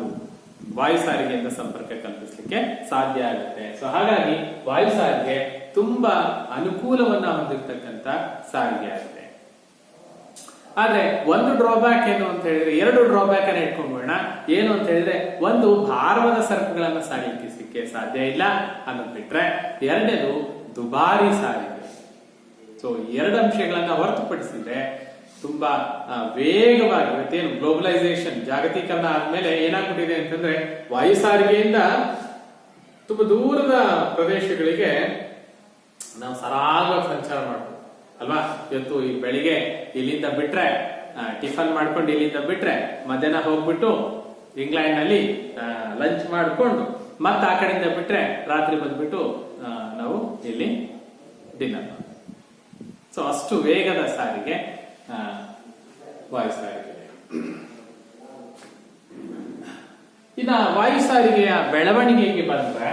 ವಾಯು ಸಾರಿಗೆಯಿಂದ ಸಂಪರ್ಕ ಕಲ್ಪಿಸಲಿಕ್ಕೆ ಸಾಧ್ಯ ಆಗುತ್ತೆ. ಸೊ ಹಾಗಾಗಿ ವಾಯು ಸಾರಿಗೆ ತುಂಬಾ ಅನುಕೂಲವನ್ನ ಹೊಂದಿರತಕ್ಕಂತ ಸಾರಿಗೆ ಆಗಿದೆ. ಆದ್ರೆ ಒಂದು ಡ್ರಾಬ್ಯಾಕ್ ಏನು ಅಂತ ಹೇಳಿದ್ರೆ, ಎರಡು ಡ್ರಾಬ್ಯಾಕ್ ಅನ್ನ ಇಟ್ಕೊಂಡ್ಬೋಣ. ಏನು ಅಂತ ಹೇಳಿದ್ರೆ, ಒಂದು ಭಾರವಾದ ಸರಕುಗಳನ್ನ ಸಾಗಿಸಲಿಕ್ಕೆ ಸಾಧ್ಯ ಇಲ್ಲ ಅನ್ನೋದು ಬಿಟ್ರೆ, ಎರಡನೇದು ದುಬಾರಿ ಸಾರಿಗೆ. ಸೊ ಎರಡು ಅಂಶಗಳನ್ನ ಹೊರತುಪಡಿಸಿದ್ರೆ ತುಂಬಾ ವೇಗವಾಗಿ, ಇವತ್ತೇನು ಗ್ಲೋಬಲೈಸೇಷನ್, ಜಾಗತೀಕರಣ ಆದ್ಮೇಲೆ ಏನಾಗ್ಬಿಟ್ಟಿದೆ ಅಂತಂದ್ರೆ ವಾಯು ಸಾರಿಗೆಯಿಂದ ತುಂಬಾ ದೂರದ ಪ್ರದೇಶಗಳಿಗೆ ನಾವು ಸರಾಗವಾಗಿ ಸಂಚಾರ ಮಾಡ್ಬೋದು ಅಲ್ವಾ. ಇವತ್ತು ಈ ಬೆಳಿಗ್ಗೆ ಇಲ್ಲಿಂದ ಬಿಟ್ರೆ, ಟಿಫನ್ ಮಾಡ್ಕೊಂಡು ಇಲ್ಲಿಂದ ಬಿಟ್ರೆ, ಮಧ್ಯಾಹ್ನ ಹೋಗ್ಬಿಟ್ಟು ಇಂಗ್ಲೆಂಡ್ ನಲ್ಲಿ ಲಂಚ್ ಮಾಡ್ಕೊಂಡು ಮತ್ತೆ ಆ ಕಡೆಯಿಂದ ಬಿಟ್ರೆ ರಾತ್ರಿ ಬಂದ್ಬಿಟ್ಟು ನಾವು ಇಲ್ಲಿ ಡಿನ್ನರ್. ಸೊ ಅಷ್ಟು ವೇಗದ ಸಾರಿಗೆ ವಾಯು ಸಾರಿಗೆ. ಇನ್ನ ವಾಯು ಸಾರಿಗೆಯ ಬೆಳವಣಿಗೆಗೆ ಬಂದ್ರೆ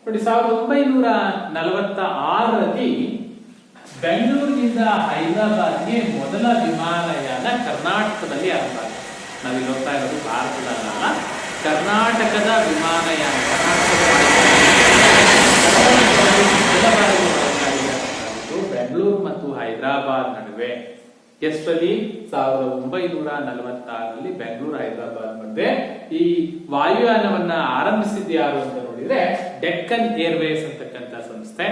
ನೋಡಿ, 1946ರಲ್ಲಿ ಬೆಂಗಳೂರಿನಿಂದ ಹೈದರಾಬಾದ್ಗೆ ಮೊದಲ ವಿಮಾನಯಾನ ಕರ್ನಾಟಕದಲ್ಲಿ ಆರಂಭ ಆಗಿದೆ. ನಾವಿಲ್ಲಿ ಹೋಗ್ತಾ ಇರೋದು ಭಾರತದಲ್ಲ, ಕರ್ನಾಟಕದ ವಿಮಾನಯಾನ. ಬೆಂಗಳೂರು ಮತ್ತು ಹೈದರಾಬಾದ್ ನಡುವೆ ಎಷ್ಟರಲ್ಲಿ 1946ರಲ್ಲಿ ಬೆಂಗಳೂರು ಹೈದರಾಬಾದ್ ಮಧ್ಯೆ ಈ ವಾಯುಯಾನವನ್ನ ಆರಂಭಿಸಿದ್ದು ಯಾರು ಅಂತ ನೋಡಿದ್ರೆ ಡೆಕ್ಕನ್ ಏರ್ವೇಸ್ ಅಂತಕ್ಕಂಥ ಸಂಸ್ಥೆ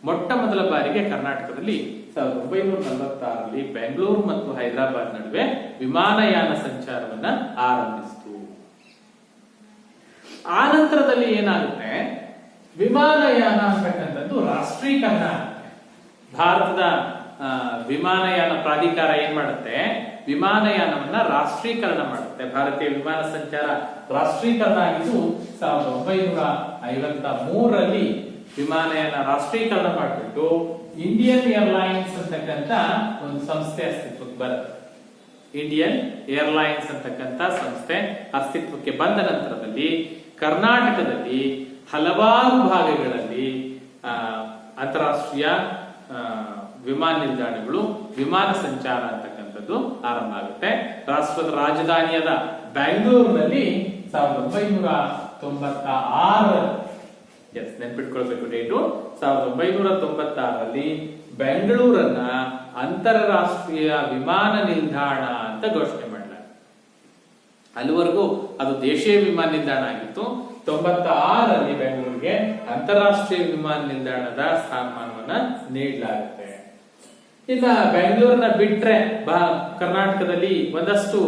ಮೊಟ್ಟ ಮೊದಲ ಬಾರಿಗೆ ಕರ್ನಾಟಕದಲ್ಲಿ 1946ರಲ್ಲಿ ಬೆಂಗಳೂರು ಮತ್ತು ಹೈದರಾಬಾದ್ ನಡುವೆ ವಿಮಾನಯಾನ ಸಂಚಾರವನ್ನ ಆರಂಭಿಸಿತು. ಆ ನಂತರದಲ್ಲಿ ಏನಾಗುತ್ತೆ, ವಿಮಾನಯಾನ ಅಂತಕ್ಕಂಥದ್ದು ರಾಷ್ಟ್ರೀಕರಣ. ಭಾರತದ ವಿಮಾನಯಾನ ಪ್ರಾಧಿಕಾರ ಏನ್ ಮಾಡುತ್ತೆ, ವಿಮಾನಯಾನವನ್ನ ರಾಷ್ಟ್ರೀಕರಣ ಮಾಡುತ್ತೆ. ಭಾರತೀಯ ವಿಮಾನ ಸಂಚಾರ ರಾಷ್ಟ್ರೀಕರಣ ಆಗಿದ್ದು 1953ರಲ್ಲಿ ವಿಮಾನಯಾನ ರಾಷ್ಟ್ರೀಕರಣ ಮಾಡಿಬಿಟ್ಟು ಇಂಡಿಯನ್ ಏರ್ಲೈನ್ಸ್ ಅಂತಕ್ಕಂಥ ಒಂದು ಸಂಸ್ಥೆ ಅಸ್ತಿತ್ವಕ್ಕೆ ಬರುತ್ತೆ. ಇಂಡಿಯನ್ ಏರ್ಲೈನ್ಸ್ ಅಂತಕ್ಕಂಥ ಸಂಸ್ಥೆ ಅಸ್ತಿತ್ವಕ್ಕೆ ಬಂದ ನಂತರದಲ್ಲಿ ಕರ್ನಾಟಕದಲ್ಲಿ ಹಲವಾರು ಭಾಗಗಳಲ್ಲಿ ಅಂತಾರಾಷ್ಟ್ರೀಯ ವಿಮಾನ ನಿಲ್ದಾಣಗಳು, ವಿಮಾನ ಸಂಚಾರ ಅಂತಕ್ಕಂಥದ್ದು ಆರಂಭ ಆಗುತ್ತೆ. ರಾಷ್ಟ್ರದ ರಾಜಧಾನಿಯಾದ ಬೆಂಗಳೂರಿನಲ್ಲಿ 1996 ನೆನ್ಪಿಟ್ಕೊಳ್ಬೇಕು ಡೇಟು, 1996ರಲ್ಲಿ ಬೆಂಗಳೂರನ್ನ ಅಂತಾರಾಷ್ಟ್ರೀಯ ವಿಮಾನ ನಿಲ್ದಾಣ ಅಂತ ಘೋಷಣೆ ಮಾಡಲಾಗಿದೆ. ಅಲ್ಲಿವರೆಗೂ ಅದು ದೇಶೀಯ ವಿಮಾನ ನಿಲ್ದಾಣ ಆಗಿತ್ತು. 96ರಲ್ಲಿ ಬೆಂಗಳೂರಿಗೆ ಅಂತಾರಾಷ್ಟ್ರೀಯ ವಿಮಾನ ನಿಲ್ದಾಣದ ಸ್ಥಾನಮಾನವನ್ನ ನೀಡಲಾಗುತ್ತೆ. ಇನ್ನ ಬೆಂಗಳೂರನ್ನ ಬಿಟ್ರೆ ಕರ್ನಾಟಕದಲ್ಲಿ ಒಂದಷ್ಟು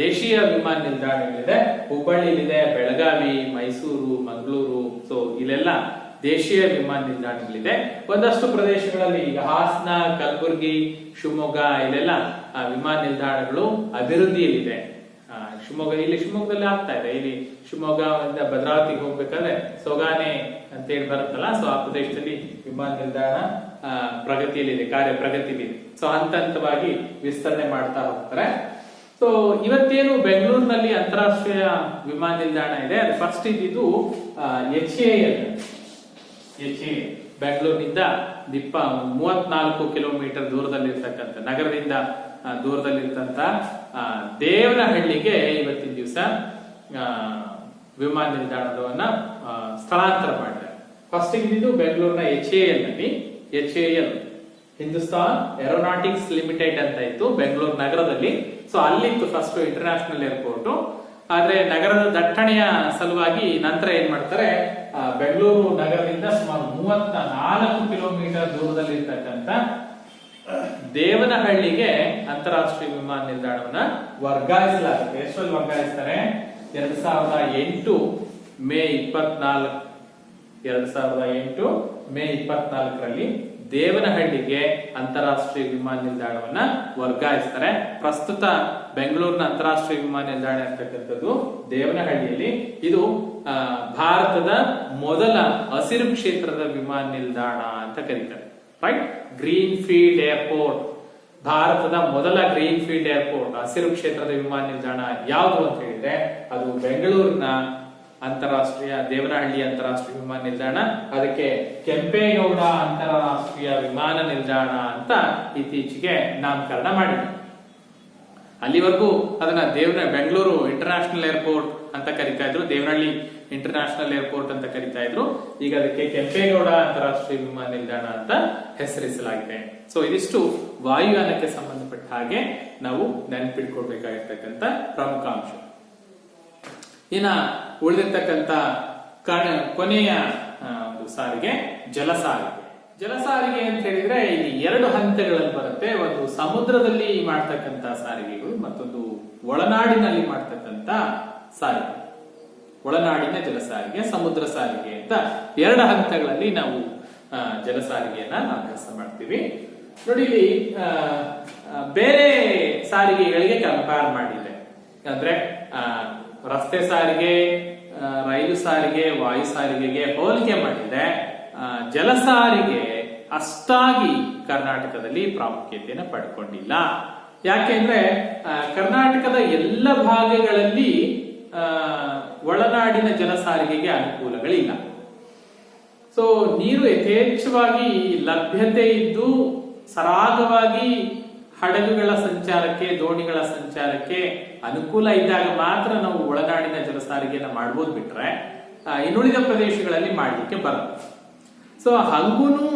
ದೇಶೀಯ ವಿಮಾನ ನಿಲ್ದಾಣಗಳಿದೆ. ಹುಬ್ಬಳ್ಳಿಲಿದೆ, ಬೆಳಗಾವಿ, ಮೈಸೂರು, ಮಂಗಳೂರು. ಸೊ ಇಲ್ಲೆಲ್ಲ ದೇಶೀಯ ವಿಮಾನ ನಿಲ್ದಾಣಗಳಿದೆ. ಒಂದಷ್ಟು ಪ್ರದೇಶಗಳಲ್ಲಿ ಈಗ ಹಾಸನ, ಕಲಬುರಗಿ, ಶಿವಮೊಗ್ಗ ಇಲ್ಲೆಲ್ಲ ವಿಮಾನ ನಿಲ್ದಾಣಗಳು ಅಭಿವೃದ್ಧಿಯಲ್ಲಿದೆ. ಶಿವಮೊಗ್ಗದಲ್ಲಿ ಆಗ್ತಾ ಇದೆ. ಇಲ್ಲಿ ಶಿವಮೊಗ್ಗದಿಂದ ಭದ್ರಾವತಿಗೆ ಹೋಗ್ಬೇಕಾದ್ರೆ ಸೊಗಾನೆ ಅಂತೇಳಿ ಬರುತ್ತಲ್ಲ, ಸೊ ಆ ಪ್ರದೇಶದಲ್ಲಿ ವಿಮಾನ ನಿಲ್ದಾಣ ಪ್ರಗತಿಯಲ್ಲಿದೆ, ಕಾರ್ಯ ಪ್ರಗತಿಯಲ್ಲಿದೆ. ಸೊ ಹಂತ ಹಂತವಾಗಿ ವಿಸ್ತರಣೆ ಮಾಡ್ತಾ ಹೋಗ್ತಾರೆ. ಸೊ ಇವತ್ತೇನು ಬೆಂಗಳೂರಿನಲ್ಲಿ ಅಂತಾರಾಷ್ಟ್ರೀಯ ವಿಮಾನ ನಿಲ್ದಾಣ ಇದೆ, ಅದು ಫಸ್ಟ್ ಇದ್ದು HAL ಬೆಂಗಳೂರಿನಿಂದ 34 ಕಿಲೋಮೀಟರ್ ದೂರದಲ್ಲಿರ್ತಕ್ಕಂಥ ನಗರದಿಂದ ದೂರದಲ್ಲಿರ್ತಂತ ದೇವನಹಳ್ಳಿಗೆ ಇವತ್ತಿನ ದಿವಸ ವಿಮಾನ ನಿಲ್ದಾಣವನ್ನ ಸ್ಥಳಾಂತರ ಮಾಡಿದ್ದಾರೆ. ಫಸ್ಟ್ ಇದು ಬೆಂಗಳೂರಿನ HAL ನಲ್ಲಿ HAL ಹಿಂದೂಸ್ತಾನ್ ಏರೋನಾಟಿಕ್ಸ್ ಲಿಮಿಟೆಡ್ ಅಂತ ಇತ್ತು ಬೆಂಗಳೂರು ನಗರದಲ್ಲಿ. ಸೊ ಅಲ್ಲಿತ್ತು ಫಸ್ಟ್ ಇಂಟರ್ನ್ಯಾಷನಲ್ ಏರ್ಪೋರ್ಟ್. ಆದ್ರೆ ನಗರದ ದಟ್ಟಣೆಯ ಸಲುವಾಗಿ ನಂತರ ಏನ್ ಮಾಡ್ತಾರೆ, ಬೆಂಗಳೂರು ನಗರದಿಂದ ಸುಮಾರು 34 ಕಿಲೋಮೀಟರ್ ದೂರದಲ್ಲಿ ಇರ್ತಕ್ಕಂಥ ದೇವನಹಳ್ಳಿಗೆ ಅಂತಾರಾಷ್ಟ್ರೀಯ ವಿಮಾನ ನಿಲ್ದಾಣವನ್ನ ವರ್ಗಾಯಿಸಲಾಗುತ್ತೆ. ಎಷ್ಟರಲ್ಲಿ ವರ್ಗಾಯಿಸ್ತಾರೆ? 2008 ಮೇ 24ರಲ್ಲಿ ದೇವನಹಳ್ಳಿಗೆ ಅಂತಾರಾಷ್ಟ್ರೀಯ ವಿಮಾನ ನಿಲ್ದಾಣವನ್ನ ವರ್ಗಾಯಿಸ್ತಾರೆ. ಪ್ರಸ್ತುತ ಬೆಂಗಳೂರಿನ ಅಂತಾರಾಷ್ಟ್ರೀಯ ವಿಮಾನ ನಿಲ್ದಾಣ ಇರ್ತಕ್ಕಂಥದ್ದು ದೇವನಹಳ್ಳಿಯಲ್ಲಿ. ಇದು ಭಾರತದ ಮೊದಲ ಹಸಿರು ಕ್ಷೇತ್ರದ ವಿಮಾನ ನಿಲ್ದಾಣ ಅಂತ ಕರೀತಾರೆ. ರೈಟ್, ಗ್ರೀನ್ ಫೀಲ್ಡ್ ಏರ್ಪೋರ್ಟ್, ಭಾರತದ ಮೊದಲ ಗ್ರೀನ್ ಫೀಲ್ಡ್ ಏರ್ಪೋರ್ಟ್, ಹಸಿರು ಕ್ಷೇತ್ರದ ವಿಮಾನ ನಿಲ್ದಾಣ ಯಾವುದು ಅಂತ ಹೇಳಿದ್ರೆ ಅದು ಬೆಂಗಳೂರಿನ ಅಂತಾರಾಷ್ಟ್ರೀಯ ದೇವನಹಳ್ಳಿ ಅಂತಾರಾಷ್ಟ್ರೀಯ ವಿಮಾನ ನಿಲ್ದಾಣ. ಅದಕ್ಕೆ ಕೆಂಪೇಗೌಡ ಅಂತಾರಾಷ್ಟ್ರೀಯ ವಿಮಾನ ನಿಲ್ದಾಣ ಅಂತ ಇತ್ತೀಚೆಗೆ ನಾಮಕರಣ ಮಾಡಿದೆ. ಅಲ್ಲಿವರೆಗೂ ಅದನ್ನ ಬೆಂಗಳೂರು ಇಂಟರ್ನ್ಯಾಷನಲ್ ಏರ್ಪೋರ್ಟ್ ಅಂತ ಕರಿತಾ ಇದ್ರು, ದೇವನಹಳ್ಳಿ ಇಂಟರ್ನ್ಯಾಷನಲ್ ಏರ್ಪೋರ್ಟ್ ಅಂತ ಕರಿತಾ ಇದ್ರು. ಈಗ ಅದಕ್ಕೆ ಕೆಂಪೇಗೌಡ ಅಂತಾರಾಷ್ಟ್ರೀಯ ವಿಮಾನ ನಿಲ್ದಾಣ ಅಂತ ಹೆಸರಿಸಲಾಗಿದೆ. ಸೊ ಇದಿಷ್ಟು ವಾಯುಯಾನಕ್ಕೆ ಸಂಬಂಧಪಟ್ಟ ಹಾಗೆ ನಾವು ನೆನಪಿಟ್ಕೊಳ್ಬೇಕಾಗಿರ್ತಕ್ಕಂಥ ಪ್ರಮುಖ ಅಂಶ. ಇನ್ನ ಉಳಿದಿರ್ತಕ್ಕಂಥ ಕೊನೆಯ ಒಂದು ಸಾರಿಗೆ ಜಲಸಾರಿಗೆ. ಜಲಸಾರಿಗೆ ಅಂತ ಹೇಳಿದ್ರೆ ಇಲ್ಲಿ 2 ಹಂತಗಳಲ್ಲಿ ಬರುತ್ತೆ. ಒಂದು ಸಮುದ್ರದಲ್ಲಿ ಮಾಡ್ತಕ್ಕಂಥ ಸಾರಿಗೆಗಳು, ಮತ್ತೊಂದು ಒಳನಾಡಿನಲ್ಲಿ ಮಾಡ್ತಕ್ಕಂಥ ಸಾರಿಗೆ. ಒಳನಾಡಿನ ಜಲಸಾರಿಗೆ, ಸಮುದ್ರ ಸಾರಿಗೆ ಅಂತ 2 ಹಂತಗಳಲ್ಲಿ ನಾವು ಜಲಸಾರಿಗೆಯನ್ನ ಅಭ್ಯಾಸ ಮಾಡ್ತೀವಿ. ನೋಡಿ, ಇಲ್ಲಿ ಬೇರೆ ಸಾರಿಗೆಗಳಿಗೆ ಕಂಪೇರ್ ಮಾಡಿದೆ ಅಂದ್ರೆ ರಸ್ತೆ ಸಾರಿಗೆ, ರೈಲು ಸಾರಿಗೆ, ವಾಯು ಸಾರಿಗೆಗೆ ಹೋಲಿಕೆ ಮಾಡಿದ್ರೆ ಜಲಸಾರಿಗೆ ಅಷ್ಟಾಗಿ ಕರ್ನಾಟಕದಲ್ಲಿ ಪ್ರಾಮುಖ್ಯತೆಯನ್ನು ಪಡ್ಕೊಂಡಿಲ್ಲ. ಯಾಕೆಂದ್ರೆ ಕರ್ನಾಟಕದ ಎಲ್ಲ ಭಾಗಗಳಲ್ಲಿ ಒಳನಾಡಿನ ಜಲಸಾರಿಗೆಗೆ ಅನುಕೂಲಗಳಿಲ್ಲ. ಸೊ ನೀರು ಯಥೇಚ್ಛವಾಗಿ ಲಭ್ಯತೆ ಇದ್ದು ಸರಾಗವಾಗಿ ಹಡಗುಗಳ ಸಂಚಾರಕ್ಕೆ, ದೋಣಿಗಳ ಸಂಚಾರಕ್ಕೆ ಅನುಕೂಲ ಇದ್ದಾಗ ಮಾತ್ರ ನಾವು ಒಳನಾಡಿನ ಜಲಸಾರಿಗೆಯನ್ನು ಮಾಡ್ಬೋದು. ಬಿಟ್ರೆ ಇನ್ನುಳಿದ ಪ್ರದೇಶಗಳಲ್ಲಿ ಮಾಡ್ಲಿಕ್ಕೆ ಬರುತ್ತೆ. ಸೊ ಹಂಗೂನು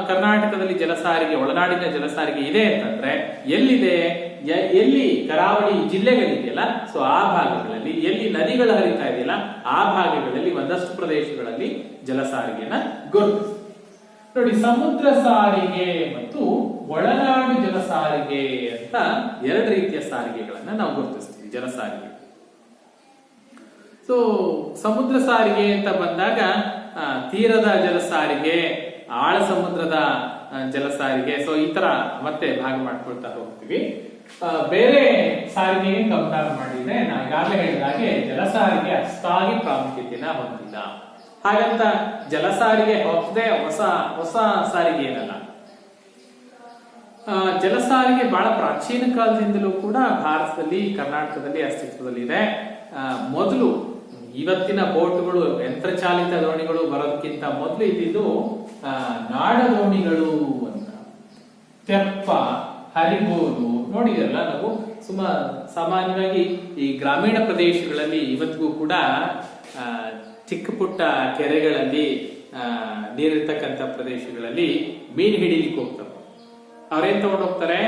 ಕರ್ನಾಟಕದಲ್ಲಿ ಜಲಸಾರಿಗೆ, ಒಳನಾಡಿನ ಜಲಸಾರಿಗೆ ಇದೆ ಅಂತಂದ್ರೆ ಎಲ್ಲಿದೆ? ಎಲ್ಲಿ ಕರಾವಳಿ ಜಿಲ್ಲೆಗಳಿದೆಯಲ್ಲ, ಸೊ ಆ ಭಾಗಗಳಲ್ಲಿ, ಎಲ್ಲಿ ನದಿಗಳು ಹರಿತಾ ಇದೆಯಲ್ಲ ಆ ಭಾಗಗಳಲ್ಲಿ ಒಂದಷ್ಟು ಪ್ರದೇಶಗಳಲ್ಲಿ ಜಲಸಾರಿಗೆನ ಗುರುತಿಸಿ. ನೋಡಿ, ಸಮುದ್ರ ಸಾರಿಗೆ ಮತ್ತು ಒಳನಾಡು ಜಲಸಾರಿಗೆ ಅಂತ 2 ರೀತಿಯ ಸಾರಿಗೆಗಳನ್ನ ನಾವು ಗುರುತಿಸ್ತೀವಿ. ಜಲಸಾರಿಗೆ, ಸೊ ಸಮುದ್ರ ಸಾರಿಗೆ ಅಂತ ಬಂದಾಗ ತೀರದ ಜಲಸಾರಿಗೆ, ಆಳ ಸಮುದ್ರದ ಜಲಸಾರಿಗೆ, ಸೊ ಈ ತರ ಮತ್ತೆ ಭಾಗ ಮಾಡ್ಕೊಳ್ತಾ ಹೋಗ್ತೀವಿ. ಬೇರೆ ಸಾರಿಗೆಗೆ ಕಂಪೇರ್ ಮಾಡಿದ್ರೆ ನಾವು ಈಗಾಗಲೇ ಹೇಳಿದ ಹಾಗೆ ಜಲಸಾರಿಗೆ ಅಷ್ಟಾಗಿ ಪ್ರಾಮುಖ್ಯತೆಯನ್ನ ಹೊಂದಿಲ್ಲ. ಹಾಗಂತ ಜಲಸಾರಿಗೆ ಹೊಸ ಸಾರಿಗೆ ಏನಲ್ಲ. ಜಲಸಾರಿಗೆ ಬಹಳ ಪ್ರಾಚೀನ ಕಾಲದಿಂದಲೂ ಕೂಡ ಭಾರತದಲ್ಲಿ, ಕರ್ನಾಟಕದಲ್ಲಿ ಅಸ್ತಿತ್ವದಲ್ಲಿದೆ. ಮೊದಲು ಇವತ್ತಿನ ಬೋಟ್ಗಳು, ಯಂತ್ರಚಾಲಿತ ದೋಣಿಗಳು ಬರೋದಕ್ಕಿಂತ ಮೊದಲು ಇದ್ದಿದ್ದು ನಾಡ ದೋಣಿಗಳು ಅಂತ. ತೆಪ್ಪ, ಹರಿಗೋಲು ನೋಡಿದಲ್ಲ ನಾವು. ಸಾಮಾನ್ಯವಾಗಿ ಈ ಗ್ರಾಮೀಣ ಪ್ರದೇಶಗಳಲ್ಲಿ ಇವತ್ತಿಗೂ ಕೂಡ ಚಿಕ್ಕ ಪುಟ್ಟ ಕೆರೆಗಳಲ್ಲಿ, ನೀರಿರ್ತಕ್ಕಂಥ ಪ್ರದೇಶಗಳಲ್ಲಿ ಮೀನು ಹಿಡಿಲಿಕ್ಕೆ ಹೋಗ್ತಾರೆ. ಅವ್ರೇನ್ ತಗೊಂಡು ಹೋಗ್ತಾರೆ?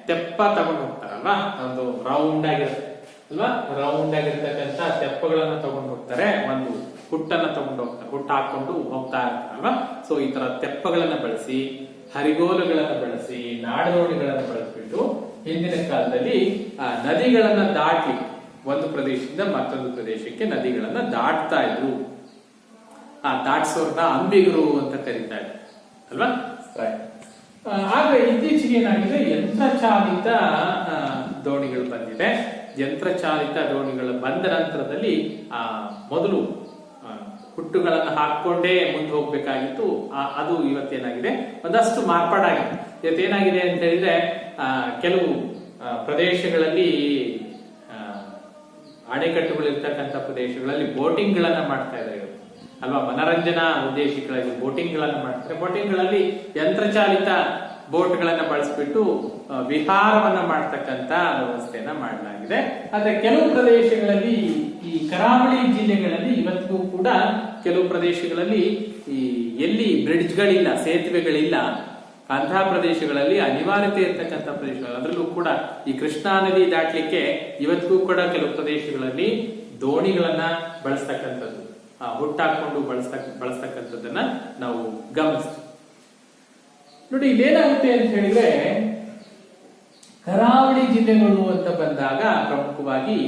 ತೆಪ್ಪ ತಗೊಂಡು ಹೋಗ್ತಾರಲ್ವಾ, ಒಂದು ರೌಂಡ್ ಆಗಿರುತ್ತೆ ಅಲ್ವಾ, ರೌಂಡ್ ಆಗಿರ್ತಕ್ಕಂಥ ತೆಪ್ಪಗಳನ್ನ ತಗೊಂಡು ಹೋಗ್ತಾರೆ. ಒಂದು ಹುಟ್ಟನ್ನ ತಗೊಂಡು ಹೋಗ್ತಾರೆ, ಹುಟ್ಟು ಹಾಕೊಂಡು ಹೋಗ್ತಾ ಇರ್ತಾರಲ್ವಾ. ಸೊ ಈ ತರ ತೆಪ್ಪಗಳನ್ನ ಬಳಸಿ, ಹರಿಗೋಲುಗಳನ್ನ ಬಳಸಿ, ನಾಡದೋಣಿಗಳನ್ನ ಬಳಸ್ಬಿಟ್ಟು ಹಿಂದಿನ ಕಾಲದಲ್ಲಿ ನದಿಗಳನ್ನ ದಾಟಿ ಒಂದು ಪ್ರದೇಶದಿಂದ ಮತ್ತೊಂದು ಪ್ರದೇಶಕ್ಕೆ ನದಿಗಳನ್ನ ದಾಟ್ತಾ ಇದ್ರು. ದಾಟ್ಸೋರ್ನ ಅಂಬಿಗರು ಅಂತ ಕರೀತಾ ಇದ್ರು ಅಲ್ವಾ. ಆದ್ರೆ ಇತ್ತೀಚೆಗೆ ಏನಾಗಿದೆ, ಯಂತ್ರಚಾಲಿತ ದೋಣಿಗಳು ಬಂದಿದೆ. ಯಂತ್ರಚಾಲಿತ ದೋಣಿಗಳು ಬಂದ ನಂತರದಲ್ಲಿ ಮೊದಲು ಹುಟ್ಟುಗಳನ್ನ ಹಾಕೊಂಡೇ ಮುಂದೆ ಹೋಗ್ಬೇಕಾಗಿತ್ತು. ಅದು ಇವತ್ತೇನಾಗಿದೆ, ಒಂದಷ್ಟು ಮಾರ್ಪಾಡಾಗಿದೆ. ಇವತ್ತೇನಾಗಿದೆ ಅಂತ ಹೇಳಿದ್ರೆ ಕೆಲವು ಪ್ರದೇಶಗಳಲ್ಲಿ, ಅಣೆಕಟ್ಟುಗಳು ಇರ್ತಕ್ಕಂಥ ಪ್ರದೇಶಗಳಲ್ಲಿ ಬೋಟಿಂಗ್ ಗಳನ್ನ ಮಾಡ್ತಾ ಇದ್ದಾರೆ. ಅಲ್ವಾ, ಮನರಂಜನಾ ಉದ್ದೇಶಕ್ಕಾಗಿ ಬೋಟಿಂಗ್ ಗಳನ್ನ ಮಾಡ್ತಾರೆ. ಬೋಟಿಂಗ್ ಗಳಲ್ಲಿ ಯಂತ್ರಚಾಲಿತ ಬೋಟ್ ಗಳನ್ನ ಬಳಸಿಬಿಟ್ಟು ವಿಹಾರವನ್ನ ಮಾಡ್ತಕ್ಕಂತ ವ್ಯವಸ್ಥೆಯನ್ನ ಮಾಡಲಾಗಿದೆ. ಆದ್ರೆ ಕೆಲವು ಪ್ರದೇಶಗಳಲ್ಲಿ, ಈ ಕರಾವಳಿ ಜಿಲ್ಲೆಗಳಲ್ಲಿ ಇವತ್ತಿಗೂ ಕೂಡ ಕೆಲವು ಪ್ರದೇಶಗಳಲ್ಲಿ ಈ ಎಲ್ಲಿ ಬ್ರಿಡ್ಜ್ಗಳಿಲ್ಲ, ಸೇತುವೆಗಳಿಲ್ಲ, ಅಂತಹ ಪ್ರದೇಶಗಳಲ್ಲಿ ಅನಿವಾರ್ಯತೆ ಇರತಕ್ಕಂಥ ಪ್ರದೇಶಗಳು, ಅದರಲ್ಲೂ ಕೂಡ ಈ ಕೃಷ್ಣಾ ನದಿ ದಾಟ್ಲಿಕ್ಕೆ ಇವತ್ತಿಗೂ ಕೂಡ ಕೆಲವು ಪ್ರದೇಶಗಳಲ್ಲಿ ದೋಣಿಗಳನ್ನ ಬಳಸ್ತಕ್ಕಂಥದ್ದು, ಹುಟ್ಟಾಕೊಂಡು ಬಳಸ್ತಕ್ಕಂಥದ್ದನ್ನ ನಾವು ಗಮನಿಸ್ತೀವಿ. ನೋಡಿ, ಇಲ್ಲೇನಾಗುತ್ತೆ ಅಂತ ಹೇಳಿದ್ರೆ, ಕರಾವಳಿ ಜಿಲ್ಲೆಗಳು ಅಂತ ಬಂದಾಗ ಪ್ರಮುಖವಾಗಿ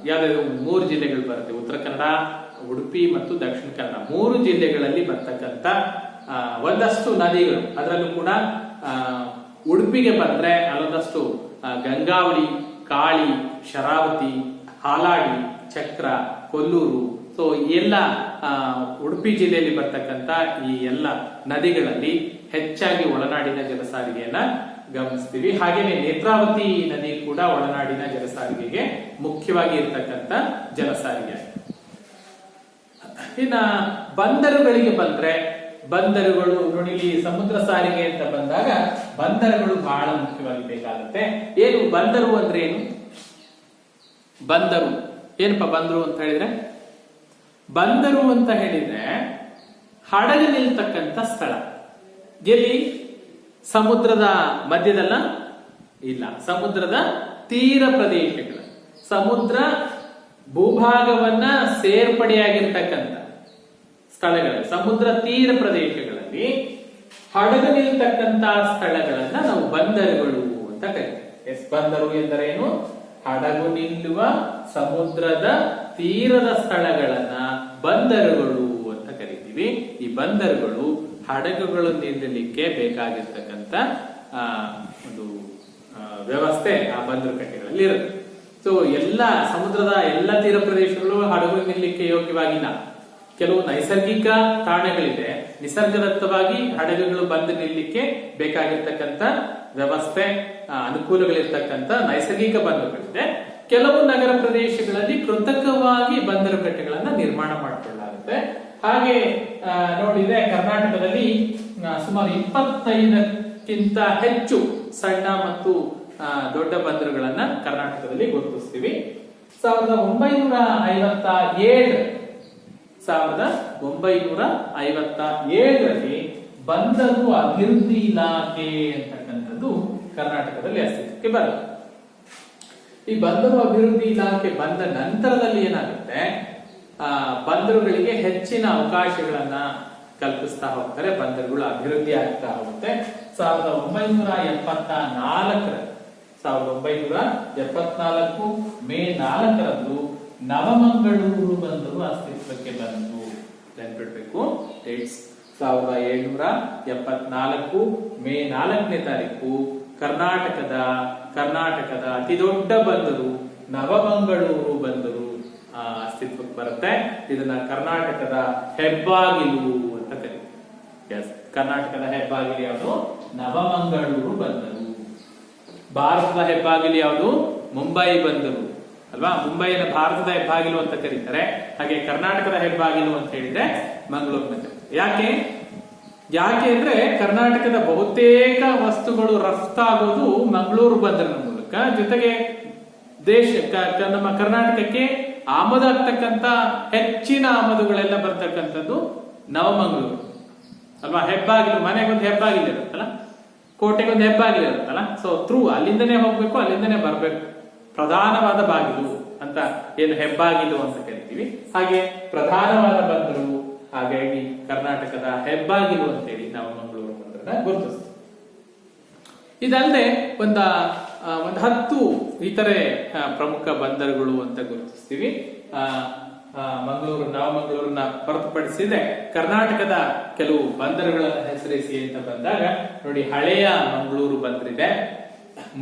ಯಾವ್ದಾದ್ರು 3 ಜಿಲ್ಲೆಗಳು ಬರುತ್ತೆ. ಉತ್ತರ ಕನ್ನಡ, ಉಡುಪಿ ಮತ್ತು ದಕ್ಷಿಣ ಕನ್ನಡ 3 ಜಿಲ್ಲೆಗಳಲ್ಲಿ ಬರ್ತಕ್ಕಂಥ ಒಂದಷ್ಟು ನದಿಗಳು. ಅದರಲ್ಲೂ ಕೂಡ ಉಡುಪಿಗೆ ಬಂದ್ರೆ ಅಲ್ಲೊಂದಷ್ಟು ಗಂಗಾವಳಿ, ಕಾಳಿ, ಶರಾವತಿ, ಹಾಲಾಡಿ, ಚಕ್ರ, ಕೊಲ್ಲೂರು, ಸೊ ಎಲ್ಲ ಉಡುಪಿ ಜಿಲ್ಲೆಯಲ್ಲಿ ಬರ್ತಕ್ಕಂಥ ಈ ಎಲ್ಲ ನದಿಗಳಲ್ಲಿ ಹೆಚ್ಚಾಗಿ ಒಳನಾಡಿನ ಜಲಸಾರಿಗೆಯನ್ನ ಗಮನಿಸ್ತೀವಿ. ಹಾಗೇನೆ ನೇತ್ರಾವತಿ ನದಿ ಕೂಡ ಒಳನಾಡಿನ ಜಲಸಾರಿಗೆಗೆ ಮುಖ್ಯವಾಗಿ ಇರ್ತಕ್ಕಂಥ ಜಲಸಾರಿಗೆ. ಇನ್ನ ಬಂದರುಗಳಿಗೆ ಬಂದ್ರೆ, ಬಂದರುಗಳು ನೋಡಿ, ಸಮುದ್ರ ಸಾರಿಗೆ ಅಂತ ಬಂದಾಗ ಬಂದರುಗಳು ಬಹಳ ಮುಖ್ಯವಾಗಿ ಬೇಕಾಗುತ್ತೆ. ಏನು ಬಂದರು ಅಂದ್ರೆ ಏನು? ಬಂದರು ಏನಪ್ಪ ಬಂದರು ಅಂತ ಹೇಳಿದ್ರೆ, ಬಂದರು ಅಂತ ಹೇಳಿದ್ರೆ ಹಡಗು ನಿಲ್ತಕ್ಕಂಥ ಸ್ಥಳ. ಎಲ್ಲಿ? ಸಮುದ್ರದ ಮಧ್ಯದಲ್ಲ, ಇಲ್ಲ, ಸಮುದ್ರದ ತೀರ ಪ್ರದೇಶಗಳು, ಸಮುದ್ರ ಭೂಭಾಗವನ್ನ ಸೇರ್ಪಡೆಯಾಗಿರ್ತಕ್ಕಂಥ ಸ್ಥಳಗಳು, ಸಮುದ್ರ ತೀರ ಪ್ರದೇಶಗಳಲ್ಲಿ ಹಡಗು ನಿಲ್ತಕ್ಕಂಥ ಸ್ಥಳಗಳನ್ನ ನಾವು ಬಂದರುಗಳು ಅಂತ ಕರಿತೀವಿ. ಬಂದರು ಎಂದರೇನು? ಹಡಗು ನಿಲ್ಲುವ ಸಮುದ್ರದ ತೀರದ ಸ್ಥಳಗಳನ್ನ ಬಂದರುಗಳು ಅಂತ ಕರಿತೀವಿ. ಈ ಬಂದರುಗಳು ಹಡಗುಗಳು ನಿಲ್ಲಲಿಕ್ಕೆ ಬೇಕಾಗಿರ್ತಕ್ಕಂಥ ಒಂದು ವ್ಯವಸ್ಥೆ ಆ ಬಂದರು ಕಟ್ಟೆಗಳಲ್ಲಿ ಇರುತ್ತೆ. ಸೊ ಎಲ್ಲ ಸಮುದ್ರದ ಎಲ್ಲ ತೀರ ಪ್ರದೇಶಗಳು ಹಡಗು ನಿಲ್ಲಲಿಕ್ಕೆ ಯೋಗ್ಯವಾಗಿಲ್ಲ. ಕೆಲವು ನೈಸರ್ಗಿಕ ತಾಣಗಳಿದೆ, ನಿಸರ್ಗದತ್ತವಾಗಿ ಹಡಗುಗಳು ಬಂದು ನಿಲ್ಲಲಿಕ್ಕೆ ಬೇಕಾಗಿರ್ತಕ್ಕಂಥ ವ್ಯವಸ್ಥೆ, ಅನುಕೂಲಗಳಿರ್ತಕ್ಕಂಥ ನೈಸರ್ಗಿಕ ಬಂದರುಗಳಿದೆ. ಕೆಲವು ನಗರ ಪ್ರದೇಶಗಳಲ್ಲಿ ಕೃತಕವಾಗಿ ಬಂದರು ಕಟ್ಟೆಗಳನ್ನ ನಿರ್ಮಾಣ ಮಾಡಿಕೊಳ್ಳಲಾಗುತ್ತೆ. ಹಾಗೆ ನೋಡಿದ್ರೆ ಕರ್ನಾಟಕದಲ್ಲಿ ಸುಮಾರು 25ಕ್ಕಿಂತ ಹೆಚ್ಚು ಸಣ್ಣ ಮತ್ತು ದೊಡ್ಡ ಬಂದರುಗಳನ್ನ ಕರ್ನಾಟಕದಲ್ಲಿ ಗುರುತಿಸ್ತೀವಿ. 1957ರಲ್ಲಿ ಬಂದರು ಅಭಿವೃದ್ಧಿ ಇಲಾಖೆ ಅಂತಕ್ಕಂಥದ್ದು ಕರ್ನಾಟಕದಲ್ಲಿ ಅಸ್ತಿತ್ವಕ್ಕೆ ಬರುತ್ತೆ. ಈ ಬಂದರು ಅಭಿವೃದ್ಧಿ ಇಲಾಖೆ ಬಂದ ನಂತರದಲ್ಲಿ ಏನಾಗುತ್ತೆ, ಬಂದರುಗಳಿಗೆ ಹೆಚ್ಚಿನ ಅವಕಾಶಗಳನ್ನ ಕಲ್ಪಿಸ್ತಾ ಹೋಗ್ತಾರೆ, ಬಂದರುಗಳು ಅಭಿವೃದ್ಧಿ ಆಗ್ತಾ ಹೋಗುತ್ತೆ. 1974 ಮೇ 4ರಂದು ನವಮಂಗಳೂರು ಬಂದರು ಅಸ್ತಿತ್ವಕ್ಕೆ ಬಂತು. ನೆನ್ಪಿಡ್ಬೇಕು, 1774 ಮೇ 4ನೇ ತಾರೀಕು ಕರ್ನಾಟಕದ ಅತಿ ದೊಡ್ಡ ಬಂದರು ನವಮಂಗಳೂರು ಬಂದರು ಅಸ್ತಿತ್ವಕ್ಕೆ ಬರುತ್ತೆ. ಇದನ್ನ ಕರ್ನಾಟಕದ ಹೆಬ್ಬಾಗಿಲು ಅಂತ ಕರೀತಾರೆ. ಕರ್ನಾಟಕದ ಹೆಬ್ಬಾಗಿಲು ಯಾವುದು? ನವಮಂಗಳೂರು ಬಂದರು. ಭಾರತದ ಹೆಬ್ಬಾಗಿಲು ಯಾವುದು? ಮುಂಬೈ ಬಂದರು ಅಲ್ವಾ. ಮುಂಬೈನ ಭಾರತದ ಹೆಬ್ಬಾಗಿಲು ಅಂತ ಕರೀತಾರೆ. ಹಾಗೆ ಕರ್ನಾಟಕದ ಹೆಬ್ಬಾಗಿಲು ಅಂತ ಹೇಳಿದ್ರೆ ಮಂಗಳೂರು. ಯಾಕೆ ಅಂದ್ರೆ ಕರ್ನಾಟಕದ ಬಹುತೇಕ ವಸ್ತುಗಳು ರಫ್ತಾಗೋದು ಮಂಗಳೂರು ಬಂದರಿನ ಮೂಲಕ. ಜೊತೆಗೆ ನಮ್ಮ ಕರ್ನಾಟಕಕ್ಕೆ ಆಮದಾಗ್ತಕ್ಕಂತ ಹೆಚ್ಚಿನ ಆಮದುಗಳೆಲ್ಲ ಬರ್ತಕ್ಕಂಥದ್ದು ನವಮಂಗಳೂರು ಅಲ್ವಾ. ಹೆಬ್ಬಾಗಿಲು, ಮನೆಗೊಂದು ಹೆಬ್ಬಾಗಿಲು ಇರುತ್ತಲ್ಲ, ಕೋಟೆಗೊಂದು ಹೆಬ್ಬಾಗಿಲು ಇರುತ್ತಲ್ಲ. ಸೊ ಅಲ್ಲಿಂದನೇ ಹೋಗ್ಬೇಕು, ಅಲ್ಲಿಂದನೇ ಬರ್ಬೇಕು. ಪ್ರಧಾನವಾದ ಬಾಗಿಲು ಅಂತ ಏನು ಹೆಬ್ಬಾಗಿಲು ಅಂತ ಕರಿತೀವಿ. ಹಾಗೆ ಪ್ರಧಾನವಾದ ಬಂದರು, ಹಾಗಾಗಿ ಕರ್ನಾಟಕದ ಹೆಬ್ಬಾಗಿಲು ಅಂತೇಳಿ ನಾವು ಮಂಗಳೂರು ಬಂದರನ್ನ ಗುರುತಿಸ್ತೀವಿ. ಇದಲ್ಲದೆ ಒಂದು 10 ಇತರೆ ಪ್ರಮುಖ ಬಂದರುಗಳು ಅಂತ ಗುರುತಿಸ್ತೀವಿ. ನವಮಂಗಳೂರನ್ನ ಹೊರತುಪಡಿಸಿದ್ರೆ ಕರ್ನಾಟಕದ ಕೆಲವು ಬಂದರುಗಳನ್ನ ಹೆಸರಿಸಿ ಅಂತ ಬಂದಾಗ ನೋಡಿ, ಹಳೆಯ ಮಂಗಳೂರು ಬಂದರಿದೆ,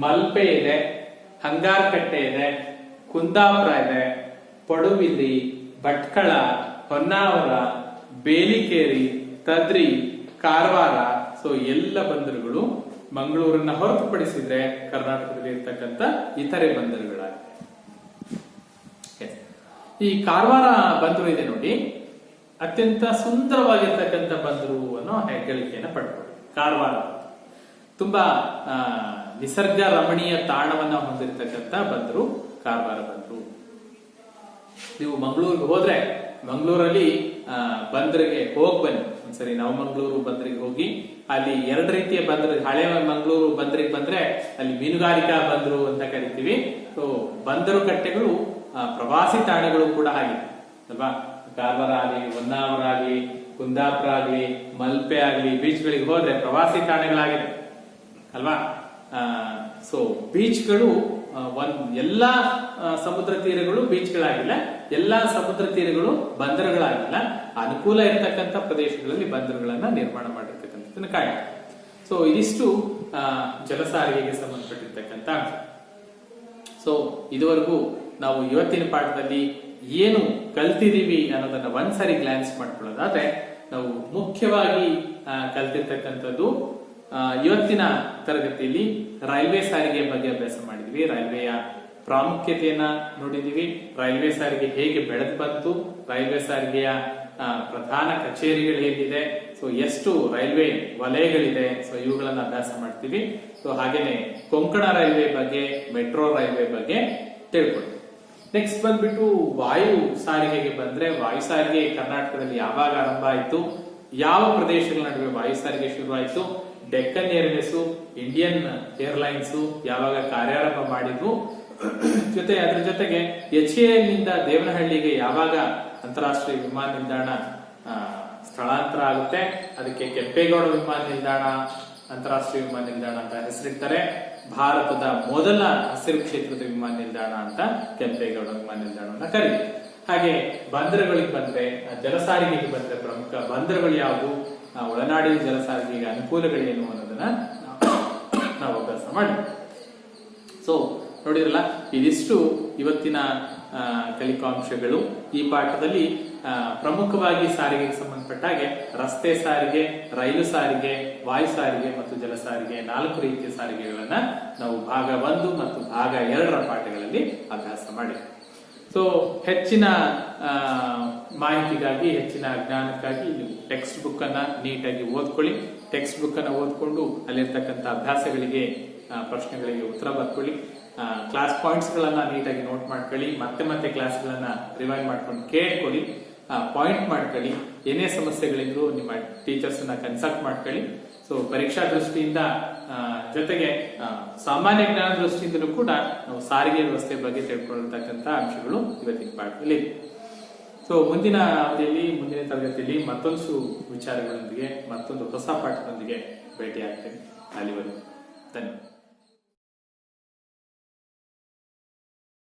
ಮಲ್ಪೆ ಇದೆ, ಹಂಗಾರಕಟ್ಟೆ ಇದೆ, ಕುಂದಾಪುರ ಇದೆ, ಪಡುಬಿದ್ರಿ, ಭಟ್ಕಳ, ಹೊನ್ನಾವರ, ಬೇಲಿಕೇರಿ, ತದ್ರಿ, ಕಾರವಾರ. ಸೊ ಎಲ್ಲ ಬಂದರುಗಳು ಮಂಗಳೂರನ್ನ ಹೊರತುಪಡಿಸಿದ್ರೆ ಕರ್ನಾಟಕದಲ್ಲಿ ಇರ್ತಕ್ಕಂಥ ಇತರೆ ಬಂದರುಗಳಾಗಿವೆ. ಈ ಕಾರವಾರ ಬಂದರು ಇದೆ ನೋಡಿ, ಅತ್ಯಂತ ಸುಂದರವಾಗಿರ್ತಕ್ಕಂಥ ಬಂದರು ಅನ್ನೋ ಹೆಗ್ಗಳಿಕೆಯನ್ನು ಪಡ್ಕೊಳ್ಳಿ. ಕಾರವಾರ ತುಂಬಾ ನಿಸರ್ಗ ರಮಣೀಯ ತಾಣವನ್ನ ಹೊಂದಿರತಕ್ಕಂಥ ಬಂದರು ಕಾರವಾರ ಬಂದರು. ನೀವು ಮಂಗಳೂರಿಗೆ ಹೋದ್ರೆ ಮಂಗಳೂರಲ್ಲಿ ಬಂದರಿಗೆ ಹೋಗಿ ಬನ್ನಿ ಒಂದ್ಸರಿ. ನವಮಂಗಳೂರು ಬಂದರಿಗೆ ಹೋಗಿ ಅಲ್ಲಿ ಎರಡು ರೀತಿಯ ಬಂದರು, ಹಳೆ ಮಂಗಳೂರು ಬಂದರಿಗೆ ಬಂದ್ರೆ ಅಲ್ಲಿ ಮೀನುಗಾರಿಕಾ ಬಂದರು ಅಂತ ಕರಿತೀವಿ. ಸೊ ಬಂದರು ಕಟ್ಟೆಗಳು ಪ್ರವಾಸಿ ತಾಣಗಳು ಕೂಡ ಆಗಿದೆ ಅಲ್ವಾ. ಕಾರವಾರ ಆಗಲಿ, ಹೊನ್ನಾವರ ಆಗಲಿ, ಕುಂದಾಪುರ ಆಗಲಿ, ಮಲ್ಪೆ ಆಗಲಿ, ಬೀಚ್ಗಳಿಗೆ ಹೋದ್ರೆ ಪ್ರವಾಸಿ ತಾಣಗಳಾಗಿದೆ ಅಲ್ವಾ. ಸೊ ಬೀಚ್ಗಳು ಎಲ್ಲಾ ಸಮುದ್ರ ತೀರಗಳು ಬೀಚ್ಗಳಾಗಿಲ್ಲ, ಎಲ್ಲಾ ಸಮುದ್ರ ತೀರಗಳು ಬಂದರುಗಳಾಗಿಲ್ಲ. ಅನುಕೂಲ ಇರತಕ್ಕಂತ ಪ್ರದೇಶಗಳಲ್ಲಿ ಬಂದರುಗಳನ್ನ ನಿರ್ಮಾಣ ಮಾಡಿರ್ತಕ್ಕಂಥದ್ದನ್ನು ಕಾಣ. ಸೊ ಇದಿಷ್ಟು ಜಲ ಸಾರಿಗೆಗೆ ಸಂಬಂಧಪಟ್ಟಿರ್ತಕ್ಕಂಥ ಅಂಶ. ಸೊ ಇದುವರೆಗೂ ನಾವು ಇವತ್ತಿನ ಪಾಠದಲ್ಲಿ ಏನು ಕಲ್ತಿದೀವಿ ಅನ್ನೋದನ್ನ ಒಂದ್ಸರಿ ಗ್ಲಾನ್ಸ್ ಮಾಡ್ಕೊಳ್ಳೋದಾದ್ರೆ, ನಾವು ಮುಖ್ಯವಾಗಿ ಕಲ್ತಿರ್ತಕ್ಕಂಥದ್ದು ಇವತ್ತಿನ ತರಗತಿಯಲ್ಲಿ ರೈಲ್ವೆ ಸಾರಿಗೆ ಬಗ್ಗೆ ಅಭ್ಯಾಸ ಮಾಡಿದ್ವಿ. ರೈಲ್ವೆಯ ಪ್ರಾಮುಖ್ಯತೆಯನ್ನ ನೋಡಿದೀವಿ. ರೈಲ್ವೆ ಸಾರಿಗೆ ಹೇಗೆ ಬೆಳೆದು ಬಂತು, ರೈಲ್ವೆ ಸಾರಿಗೆಯ ಪ್ರಧಾನ ಕಚೇರಿಗಳು ಹೇಗಿದೆ, ಸೊ ಎಷ್ಟು ರೈಲ್ವೆ ವಲಯಗಳಿದೆ, ಸೊ ಇವುಗಳನ್ನ ಅಭ್ಯಾಸ ಮಾಡ್ತೀವಿ. ಸೊ ಹಾಗೇನೆ ಕೊಂಕಣ ರೈಲ್ವೆ ಬಗ್ಗೆ, ಮೆಟ್ರೋ ರೈಲ್ವೆ ಬಗ್ಗೆ ತಿಳ್ಕೊಳ್ಳಿ. ನೆಕ್ಸ್ಟ್ ಬಂದ್ಬಿಟ್ಟು ವಾಯು ಸಾರಿಗೆಗೆ ಬಂದ್ರೆ, ವಾಯು ಸಾರಿಗೆ ಕರ್ನಾಟಕದಲ್ಲಿ ಯಾವಾಗ ಆರಂಭ ಆಯ್ತು, ಯಾವ ಪ್ರದೇಶಗಳ ನಡುವೆ ವಾಯು ಸಾರಿಗೆ ಶುರುವಾಯಿತು, ಡೆಕ್ಕನ್ ಏರ್ವೇಸ್, ಇಂಡಿಯನ್ ಏರ್ಲೈನ್ಸ್ ಯಾವಾಗ ಕಾರ್ಯಾರಂಭ ಮಾಡಿದ್ವು, ಅದ್ರ ಜೊತೆಗೆ HAL ನಿಂದ ದೇವನಹಳ್ಳಿಗೆ ಯಾವಾಗ ಅಂತಾರಾಷ್ಟ್ರೀಯ ವಿಮಾನ ನಿಲ್ದಾಣ ಸ್ಥಳಾಂತರ ಆಗುತ್ತೆ, ಅದಕ್ಕೆ ಕೆಂಪೇಗೌಡ ವಿಮಾನ ನಿಲ್ದಾಣ ಅಂತಾರಾಷ್ಟ್ರೀಯ ವಿಮಾನ ನಿಲ್ದಾಣ ಅಂತ ಹೆಸರಿಡ್ತಾರೆ. ಭಾರತದ ಮೊದಲ ಹಸಿರು ಕ್ಷೇತ್ರದ ವಿಮಾನ ನಿಲ್ದಾಣ ಅಂತ ಕೆಂಪೇಗೌಡ ವಿಮಾನ ನಿಲ್ದಾಣವನ್ನ ಕರೀತಾರೆ. ಹಾಗೆ ಬಂದರುಗಳಿಗೆ ಬಂದ್ರೆ, ಜಲ ಸಾರಿಗೆಗೆ ಬಂದ್ರೆ ಪ್ರಮುಖ ಬಂದರುಗಳು ಯಾವುದು, ಒಳನಾಡಿನ ಜಲ ಸಾರಿಗೆಗೆ ಅನುಕೂಲಗಳೇನು ಅನ್ನೋದನ್ನ ನಾವು ಅಭ್ಯಾಸ ಮಾಡಿ. ಸೊ ನೋಡಿರಲ್ಲ, ಇದಿಷ್ಟು ಇವತ್ತಿನ ಕಲಿಕಾಂಶಗಳು. ಈ ಪಾಠದಲ್ಲಿ ಪ್ರಮುಖವಾಗಿ ಸಾರಿಗೆಗೆ ಸಂಬಂಧಪಟ್ಟ ಹಾಗೆ ರಸ್ತೆ ಸಾರಿಗೆ, ರೈಲು ಸಾರಿಗೆ, ವಾಯು ಸಾರಿಗೆ ಮತ್ತು ಜಲ ಸಾರಿಗೆ 4 ರೀತಿಯ ಸಾರಿಗೆಗಳನ್ನ ನಾವು ಭಾಗ 1 ಮತ್ತು ಭಾಗ 2ರ ಪಾಠಗಳಲ್ಲಿ ಅಭ್ಯಾಸ ಮಾಡಿದ್ವಿ. ಸೊ ಹೆಚ್ಚಿನ ಮಾಹಿತಿಗಾಗಿ, ಹೆಚ್ಚಿನ ಜ್ಞಾನಕ್ಕಾಗಿ ನೀವು ಟೆಕ್ಸ್ಟ್ ಬುಕ್ ಅನ್ನ ನೀಟಾಗಿ ಓದ್ಕೊಳ್ಳಿ. ಟೆಕ್ಸ್ಟ್ ಬುಕ್ ಅನ್ನ ಓದ್ಕೊಂಡು ಅಲ್ಲಿರ್ತಕ್ಕಂಥ ಅಭ್ಯಾಸಗಳಿಗೆ, ಪ್ರಶ್ನೆಗಳಿಗೆ ಉತ್ತರ ಬರ್ಕೊಳ್ಳಿ. ಕ್ಲಾಸ್ ಪಾಯಿಂಟ್ಸ್ ಗಳನ್ನ ನೀಟಾಗಿ ನೋಟ್ ಮಾಡ್ಕೊಳ್ಳಿ. ಮತ್ತೆ ಮತ್ತೆ ಕ್ಲಾಸ್ ಗಳನ್ನ ರಿವೈಂಡ್ ಮಾಡ್ಕೊಂಡು ಕೇಳ್ಕೊಳ್ಳಿ, ಪಾಯಿಂಟ್ ಮಾಡ್ಕೊಳ್ಳಿ. ಏನೇ ಸಮಸ್ಯೆಗಳಿದ್ರು ನಿಮ್ಮ ಟೀಚರ್ಸ್ ಅನ್ನ ಕನ್ಸಲ್ಟ್ ಮಾಡ್ಕೊಳ್ಳಿ. ಸೊ ಪರೀಕ್ಷಾ ದೃಷ್ಟಿಯಿಂದ ಜೊತೆಗೆ ಸಾಮಾನ್ಯ ಜ್ಞಾನ ದೃಷ್ಟಿಯಿಂದಲೂ ಕೂಡ ನಾವು ಸಾರಿಗೆ ವ್ಯವಸ್ಥೆ ಬಗ್ಗೆ ತಿಳ್ಕೊಂಡಿರ್ತಕ್ಕಂಥ ಅಂಶಗಳು ಇವತ್ತಿನ ಪಾಠದಲ್ಲಿ. ಸೊ ಮುಂದಿನ ಅವಧಿಯಲ್ಲಿ, ಮುಂದಿನ ತರಗತಿಯಲ್ಲಿ ಮತ್ತೊಂದು ವಿಚಾರಗಳೊಂದಿಗೆ, ಮತ್ತೊಂದು ಹೊಸ ಪಾಠದೊಂದಿಗೆ ಭೇಟಿ ಆಗ್ತೇನೆ. ಅಲ್ಲಿವರೆಗೂ ಧನ್ಯವಾದ.